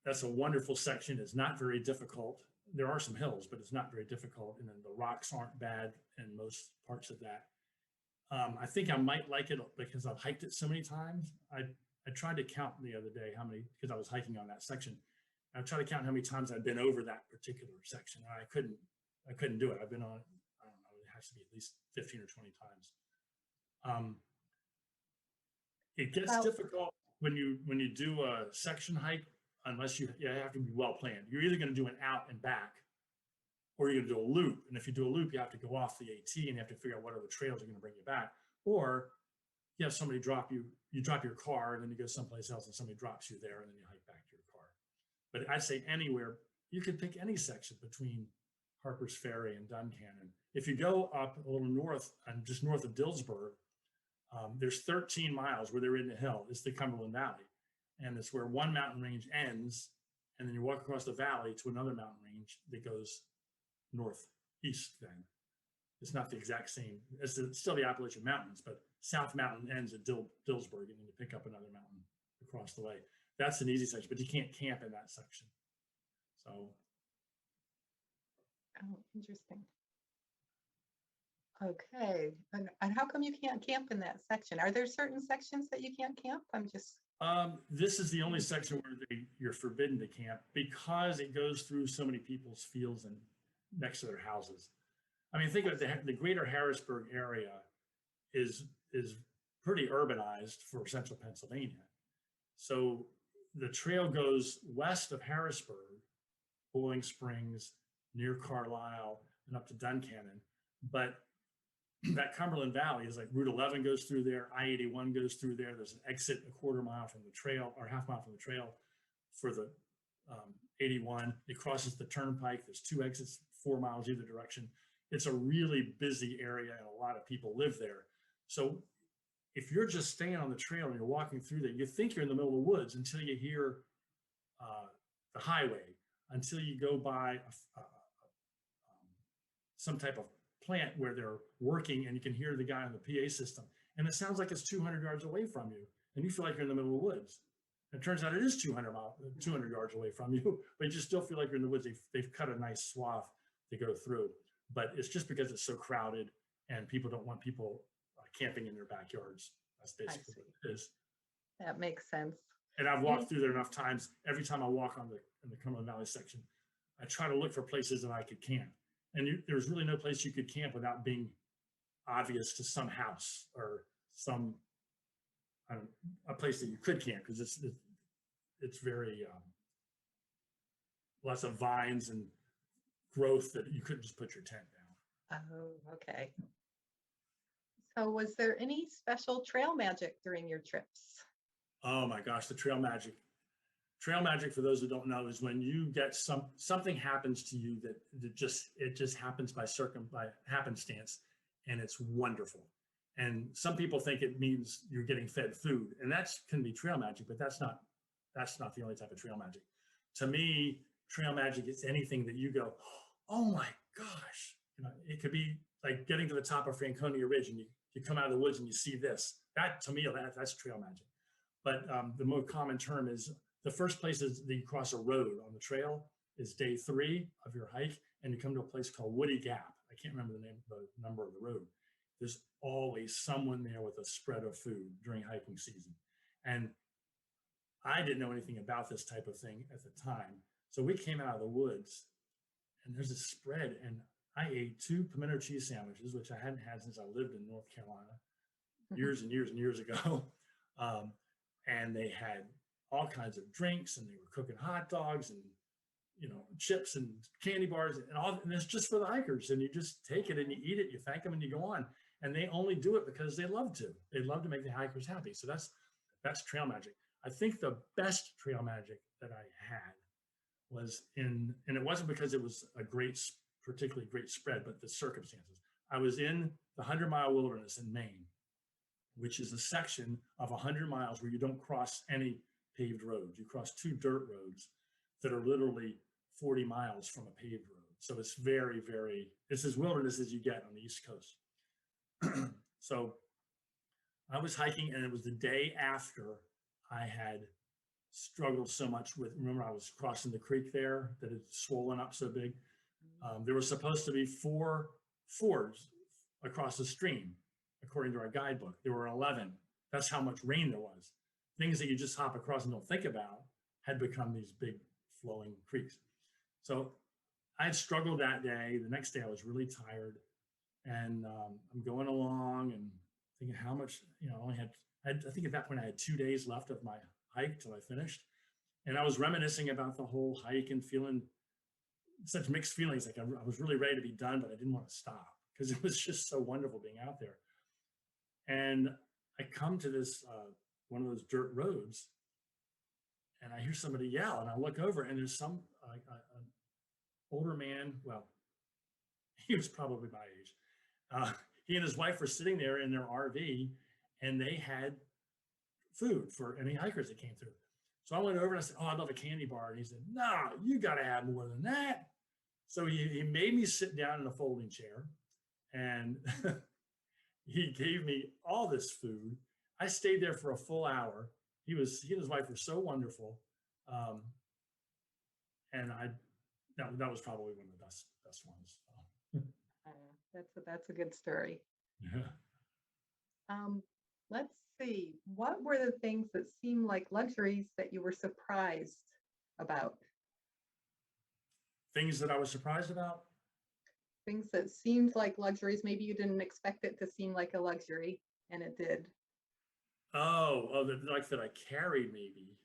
That's a wonderful section. It's not very difficult. There are some hills, but it's not very difficult. And then the rocks aren't bad in most parts of that. I think I might like it because I've hiked it so many times. I tried to count the other day how many, because I was hiking on that section. I tried to count how many times I'd been over that particular section. And I couldn't do it. I've been on it, I don't know, it has to be at least 15 or 20 times. It gets difficult when you do a section hike, unless you have to be well planned. You're either going to do an out and back, or you're going to do a loop. And if you do a loop, you have to go off the AT and you have to figure out what other trails are going to bring you back. Or you have somebody you drop your car, and then you go someplace else and somebody drops you there, and then you hike back to your car. But I'd say anywhere, you could pick any section between Harper's Ferry and Duncannon. If you go up a little north, and just north of Dillsburg, there's 13 miles where they're in the hill. It's the Cumberland Valley. And it's where one mountain range ends, and then you walk across the valley to another mountain range that goes northeast then. It's not the exact same. It's still the Appalachian Mountains, but South Mountain ends at Dillsburg, and then you pick up another mountain across the way. That's an easy section, but you can't camp in that section. So. Oh, interesting. Okay, and how come you can't camp in that section? Are there certain sections that you can't camp? This is the only section where you're forbidden to camp because it goes through so many people's fields and next to their houses. I mean, think of it, the greater Harrisburg area is pretty urbanized for central Pennsylvania. So the trail goes west of Harrisburg, Bowling Springs, near Carlisle, and up to Duncannon. But that Cumberland Valley is like Route 11 goes through there, I-81 goes through there. There's an exit a quarter mile from the trail, or half mile from the trail for the 81. It crosses the turnpike. There's 2 exits, 4 miles either direction. It's a really busy area, and a lot of people live there. So if you're just staying on the trail and you're walking through there, you think you're in the middle of the woods until you hear the highway, until you go by some type of plant where they're working and you can hear the guy on the PA system. And it sounds like it's 200 yards away from you. And you feel like you're in the middle of the woods. And it turns out it is 200 yards away from you, but you just still feel like you're in the woods. They've cut a nice swath to go through, but it's just because it's so crowded and people don't want people camping in their backyards. That's basically what it is. That makes sense. And I've walked through there enough times. Every time I walk in the Cumberland Valley section, I try to look for places that I could camp. And there's really no place you could camp without being obvious to some house or some a place that you could camp, because it's very lots of vines and growth that you couldn't just put your tent down. Oh, okay. So was there any special trail magic during your trips? Oh my gosh, the trail magic. Trail magic, for those who don't know, is when you get something happens to you that it just happens by happenstance, and it's wonderful. And some people think it means you're getting fed food, and that can be trail magic, but that's not the only type of trail magic. To me, trail magic is anything that you go, oh my gosh. It could be like getting to the top of Franconia Ridge and you come out of the woods and you see this. That, to me, that's trail magic. But the more common term is the first place is that you cross a road on the trail is day 3 of your hike, and you come to a place called Woody Gap. I can't remember the number of the road. There's always someone there with a spread of food during hiking season. And I didn't know anything about this type of thing at the time. So we came out of the woods and there's a spread, and I ate 2 pimento cheese sandwiches, which I hadn't had since I lived in North Carolina years and years and years ago. And they had all kinds of drinks, and they were cooking hot dogs and chips and candy bars and all. And it's just for the hikers, and you just take it and you eat it, you thank them, and you go on. And they only do it because they love to. They love to make the hikers happy. So that's trail magic. I think the best trail magic that I had was and it wasn't because it was a particularly great spread, but the circumstances. I was in the 100-mile wilderness in Maine, which is a section of 100 miles where you don't cross any paved roads. You cross 2 dirt roads that are literally 40 miles from a paved road. So it's very, very, it's as wilderness as you get on the East Coast. So I was hiking, and it was the day after I had struggled so much with, remember I was crossing the creek there that had swollen up so big. There were supposed to be 4 fords across the stream, according to our guidebook. There were 11. That's how much rain there was. Things that you just hop across and don't think about had become these big flowing creeks. So I had struggled that day. The next day I was really tired, and I'm going along and thinking how much, I think at that point I had 2 days left of my hike till I finished. And I was reminiscing about the whole hike and feeling such mixed feelings. Like I was really ready to be done, but I didn't want to stop because it was just so wonderful being out there. And I come to this, one of those dirt roads, and I hear somebody yell, and I look over, and there's some an older man. Well, he was probably my age. He and his wife were sitting there in their RV, and they had food for any hikers that came through. So I went over and I said, "Oh, I'd love a candy bar." And he said, "No, you got to have more than that." So he made me sit down in a folding chair, and he gave me all this food. I stayed there for a full hour. He and his wife were so wonderful. And that was probably one of the best ones. That's a good story. Yeah. Let's see. What were the things that seemed like luxuries that you were surprised about? Things that I was surprised about? Things that seemed like luxuries. Maybe you didn't expect it to seem like a luxury, and it did. Oh, like that I carried maybe.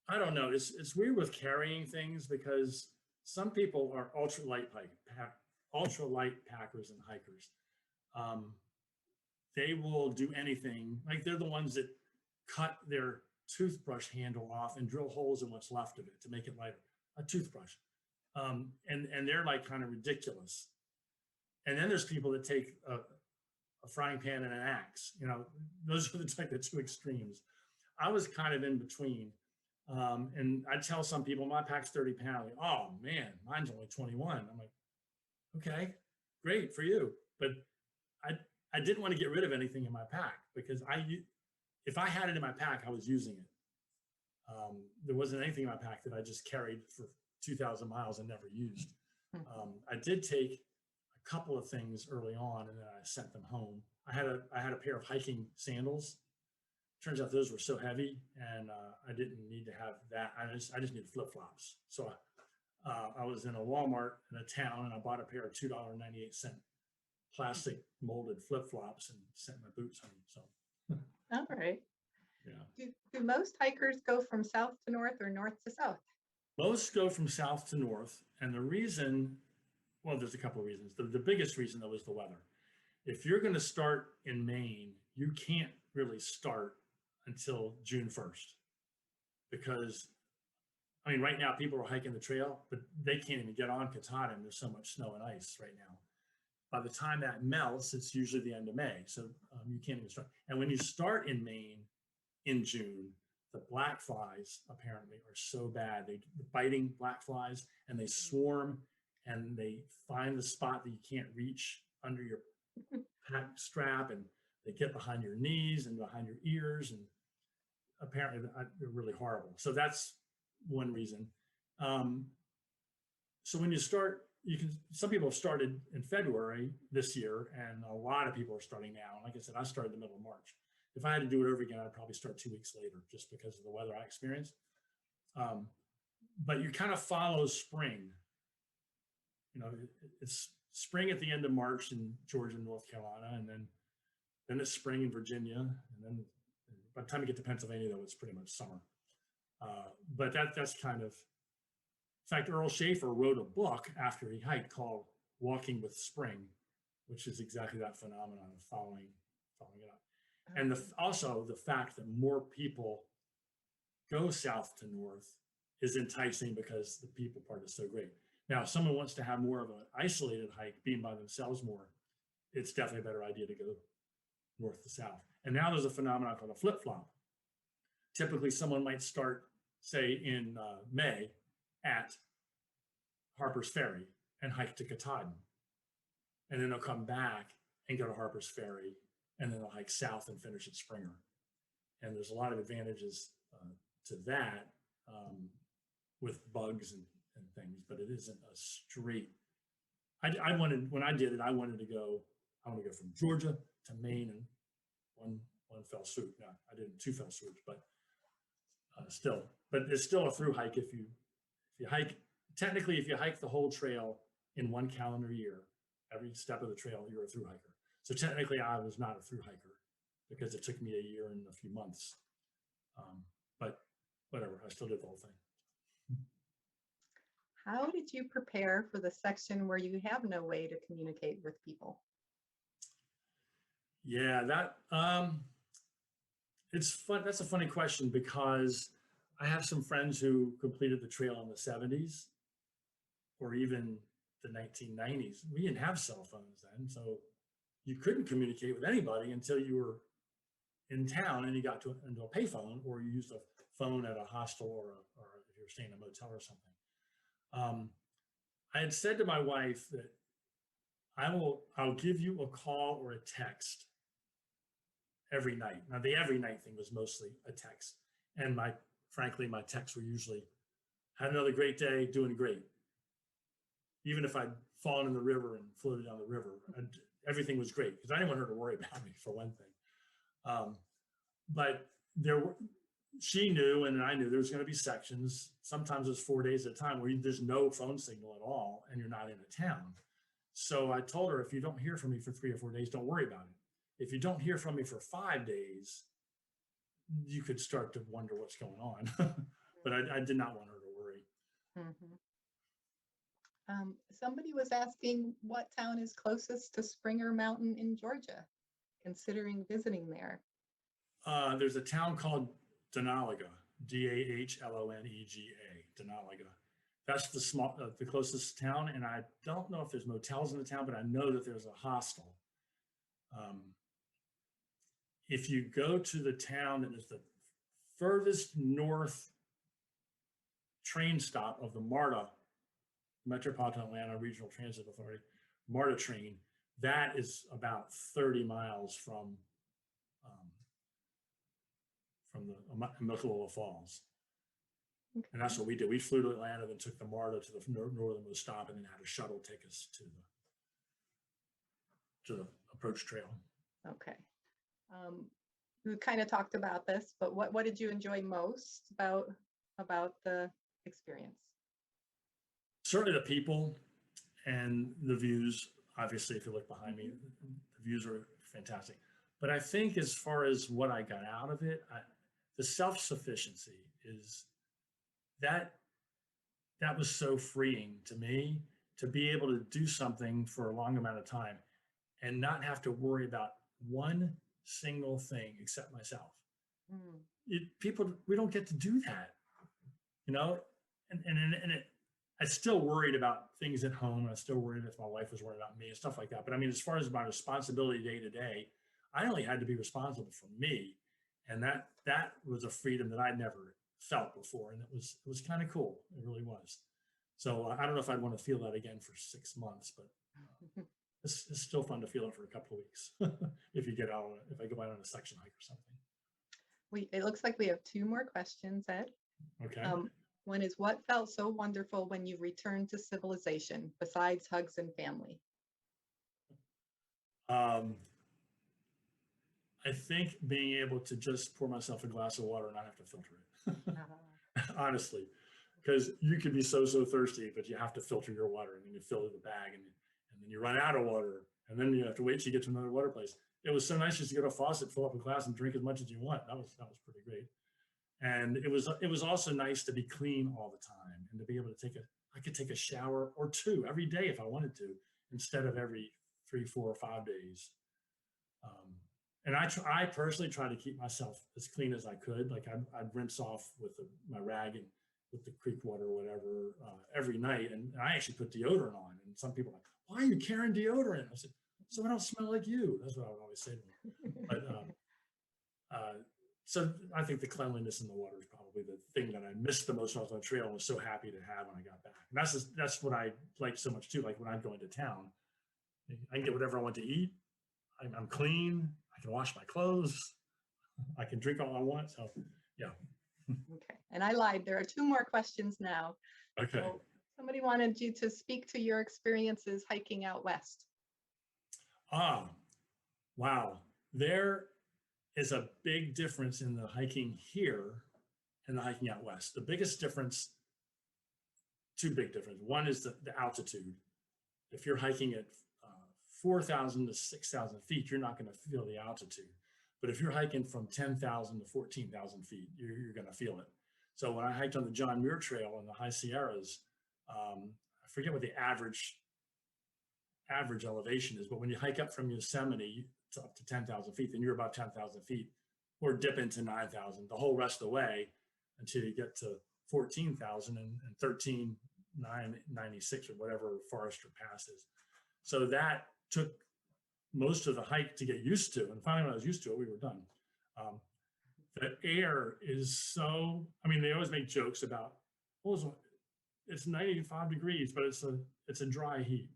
I don't know. It's weird with carrying things because some people are ultralight packers and hikers. They will do anything. Like they're the ones that cut their toothbrush handle off and drill holes in what's left of it to make it lighter. A toothbrush. And they're like kind of ridiculous. And then there's people that take a frying pan and an axe. Those are the 2 extremes. I was kind of in between. And I tell some people my pack's 30 pounds. Like, oh man, mine's only 21. I'm like, okay, great for you. But I didn't want to get rid of anything in my pack because if I had it in my pack, I was using it. There wasn't anything in my pack that I just carried for 2,000 miles and never used. I did take a couple of things early on, and then I sent them home. I had a pair of hiking sandals. Turns out those were so heavy, and I didn't need to have that. I just needed flip flops. So I was in a Walmart in a town, and I bought a pair of $2.98 plastic molded flip flops and sent my boots home. So All right. yeah. Do most hikers go from south to north or north to south? Most go from south to north, and the reason, well, there's a couple of reasons. The biggest reason, though, is the weather. If you're going to start in Maine, you can't really start until June 1st because, I mean, right now people are hiking the trail, but they can't even get on Katahdin. There's so much snow and ice right now. By the time that melts, it's usually the end of May, so you can't even start. And when you start in Maine in June, the black flies apparently are so bad. They're biting black flies, and they swarm, and they find the spot that you can't reach under your pack strap, and they get behind your knees and behind your ears, and apparently they're really horrible. So that's one reason. So when you start, some people have started in February this year, and a lot of people are starting now. And like I said, I started in the middle of March. If I had to do it over again, I'd probably start 2 weeks later just because of the weather I experienced. But you kind of follow spring. You know, it's spring at the end of March in Georgia and North Carolina, and then it's spring in Virginia, and then by the time you get to Pennsylvania, though, it's pretty much summer. But that's kind of, in fact, Earl Schaefer wrote a book after he hiked called Walking with Spring, which is exactly that phenomenon of following it up. And also the fact that more people go south to north is enticing because the people part is so great. Now, if someone wants to have more of an isolated hike, being by themselves more, it's definitely a better idea to go north to south. And now there's a phenomenon called a flip-flop. Typically, someone might start, say, in May at Harper's Ferry and hike to Katahdin. And then they'll come back and go to Harper's Ferry, and then they'll hike south and finish at Springer. And there's a lot of advantages to that with bugs and things, but it isn't a straight. I wanted, when I did it, I want to go from Georgia to Maine in one fell swoop. Now, I did 2 fell swoops, but still, but it's still a through hike if you hike. Technically, if you hike the whole trail in 1 calendar year, every step of the trail, you're a through hiker. So technically, I was not a through hiker because it took me a year and a few months. But whatever, I still did the whole thing. How did you prepare for the section where you have no way to communicate with people? Yeah, it's fun. That's a funny question because I have some friends who completed the trail in the 70s or even the 1990s. We didn't have cell phones then, so you couldn't communicate with anybody until you were in town and you got into a payphone, or you used a phone at a hostel or if you're staying in a motel or something. I had said to my wife that I'll give you a call or a text every night. Now the every night thing was mostly a text, and frankly my texts were usually, had another great day, doing great. Even if I'd fallen in the river and floated down the river, everything was great because I didn't want her to worry about me, for one thing. But she knew, and I knew there was going to be sections. Sometimes it's 4 days at a time where there's no phone signal at all and you're not in a town. So I told her, if you don't hear from me for 3 or 4 days, don't worry about it. If you don't hear from me for 5 days, you could start to wonder what's going on. But I did not want her to worry. Mm-hmm. Somebody was asking what town is closest to Springer Mountain in Georgia, considering visiting there. There's a town called Denaliga, Dahlonega, Denaliga. That's the closest town, and I don't know if there's motels in the town, but I know that there's a hostel. If you go to the town that is the furthest north train stop of the MARTA, Metropolitan Atlanta Regional Transit Authority, MARTA train. That is about 30 miles from the Mickle Falls. Okay. And that's what we did. We flew to Atlanta, then took the MARTA to the northernmost stop, and then had a shuttle take us to the approach trail. Okay. We kind of talked about this, but what did you enjoy most about the experience? Certainly the people and the views. Obviously, if you look behind me, the views are fantastic. But I think as far as what I got out of it, the self-sufficiency is that was so freeing to me, to be able to do something for a long amount of time and not have to worry about one single thing except myself. People, we don't get to do that, you know, and I still worried about things at home. I still worried if my wife was worried about me and stuff like that. But I mean, as far as my responsibility day to day, I only had to be responsible for me. And that was a freedom that I'd never felt before. And it was kind of cool. It really was. So I don't know if I'd want to feel that again for 6 months, but it's still fun to feel it for a couple of weeks. if I go out on a section hike or something. It looks like we have 2 more questions, Ed. Okay. One is, what felt so wonderful when you returned to civilization besides hugs and family? I think being able to just pour myself a glass of water and not have to filter it. Honestly, because you could be so thirsty, but you have to filter your water, and then you fill the bag, and then you run out of water, and then you have to wait till you get to another water place. It was so nice just to get a faucet, fill up a glass, and drink as much as you want. That was pretty great. And it was also nice to be clean all the time, and to be able to I could take a shower or 2 every day if I wanted to, instead of every 3, 4, or 5 days. And I personally try to keep myself as clean as I could. Like I'd rinse off with my rag and with the creek water or whatever every night. And I actually put deodorant on. And some people are like, why are you carrying deodorant? I said, so I don't smell like you. That's what I would always say to them. But so I think the cleanliness in the water is probably the thing that I missed the most on the trail, and was so happy to have when I got back. And that's what I like so much too. Like when I go into town, I can get whatever I want to eat. I'm clean. I can wash my clothes. I can drink all I want. So, yeah. Okay. And I lied. There are 2 more questions now. Okay. So somebody wanted you to speak to your experiences hiking out west. Wow. There is a big difference in the hiking here and the hiking out west. The biggest difference, 2 big differences. One is the altitude. If you're hiking at 4,000 to 6,000 feet, you're not going to feel the altitude. But if you're hiking from 10,000 to 14,000 feet, you're going to feel it. So when I hiked on the John Muir Trail in the high Sierras, I forget what the average elevation is, but when you hike up from Yosemite, it's up to 10,000 feet, then you're about 10,000 feet, or dip into 9,000 the whole rest of the way until you get to 14,000 and 13,996 or whatever Forester Pass is. So that took most of the hike to get used to. And finally, when I was used to it, we were done. The air is so, I mean, they always make jokes about, well, it's 95 degrees, but it's a dry heat.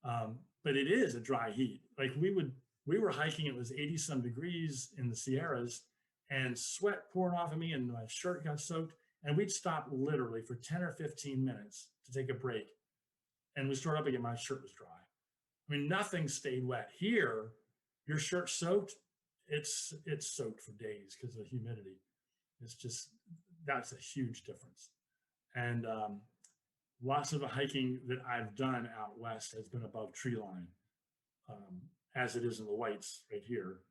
But it is a dry heat. Like we were hiking, it was 80 some degrees in the Sierras, and sweat pouring off of me, and my shirt got soaked. And we'd stop literally for 10 or 15 minutes to take a break. And we started up again, my shirt was dry. I mean, nothing stayed wet. Here, your shirt soaked, it's soaked for days because of the humidity. That's a huge difference. And lots of the hiking that I've done out west has been above tree line, as it is in the Whites right here.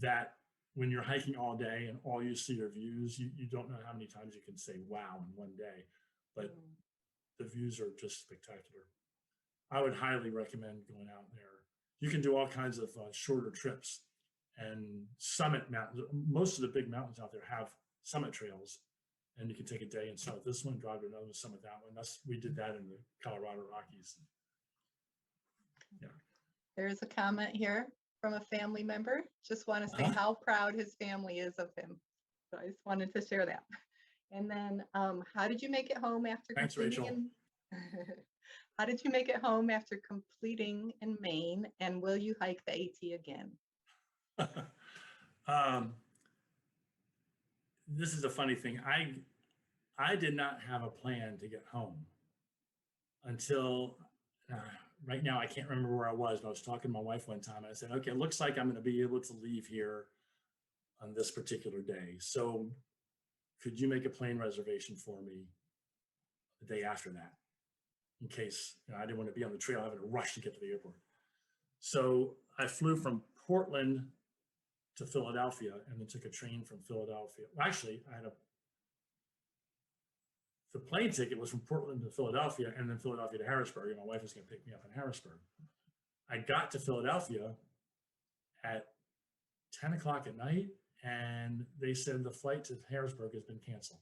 That when you're hiking all day and all you see are views, you don't know how many times you can say wow in one day, but the views are just spectacular. I would highly recommend going out there. You can do all kinds of shorter trips and summit mountains. Most of the big mountains out there have summit trails, and you can take a day and summit this one, drive to another, summit that one. We did that in the Colorado Rockies. Yeah. There's a comment here from a family member. Just want to say how proud his family is of him. So I just wanted to share that. And then, how did you make it home after Thanks, completing Rachel. how did you make it home after completing in Maine? And will you hike the AT again? um, this is a funny thing. I did not have a plan to get home until right now. I can't remember where I was, but I was talking to my wife one time and I said, okay, it looks like I'm going to be able to leave here on this particular day. So could you make a plane reservation for me the day after that? In case I didn't want to be on the trail having to rush to get to the airport. So I flew from Portland to Philadelphia and then took a train from Philadelphia. Well, actually, the plane ticket was from Portland to Philadelphia and then Philadelphia to Harrisburg. And my wife was going to pick me up in Harrisburg. I got to Philadelphia at 10 o'clock at night and they said the flight to Harrisburg has been canceled.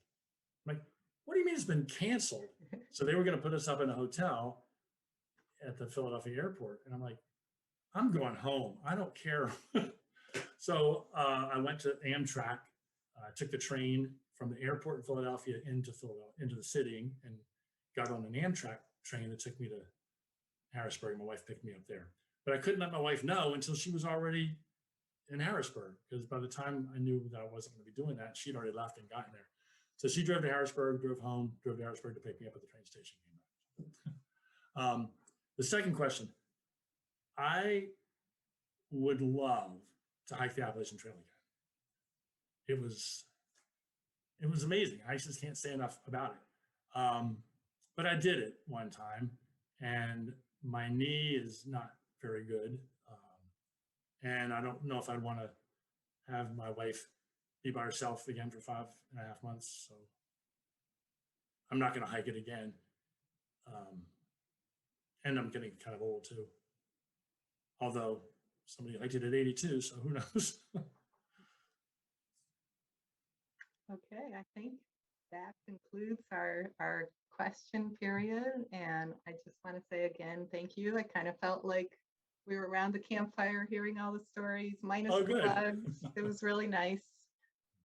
I'm like, what do you mean it's been canceled? So they were going to put us up in a hotel at the Philadelphia airport. And I'm like, I'm going home. I don't care. So I went to Amtrak, took the train from the airport in Philadelphia into the city and got on an Amtrak train that took me to Harrisburg. My wife picked me up there. But I couldn't let my wife know until she was already in Harrisburg, because by the time I knew that I wasn't going to be doing that, she'd already left and gotten there. So she drove to Harrisburg, drove home, drove to Harrisburg to pick me up at the train station. Came back. The second question, I would love to hike the Appalachian Trail again. It was amazing. I just can't say enough about it. But I did it one time, and my knee is not very good. And I don't know if I'd want to have my wife be by herself again for 5.5 months. So I'm not going to hike it again. And I'm getting kind of old too. Although somebody hiked it at 82, so who knows? Okay, I think that concludes our question period. And I just want to say again, thank you. I kind of felt like we were around the campfire hearing all the stories, minus Oh, the good. bugs. It was really nice.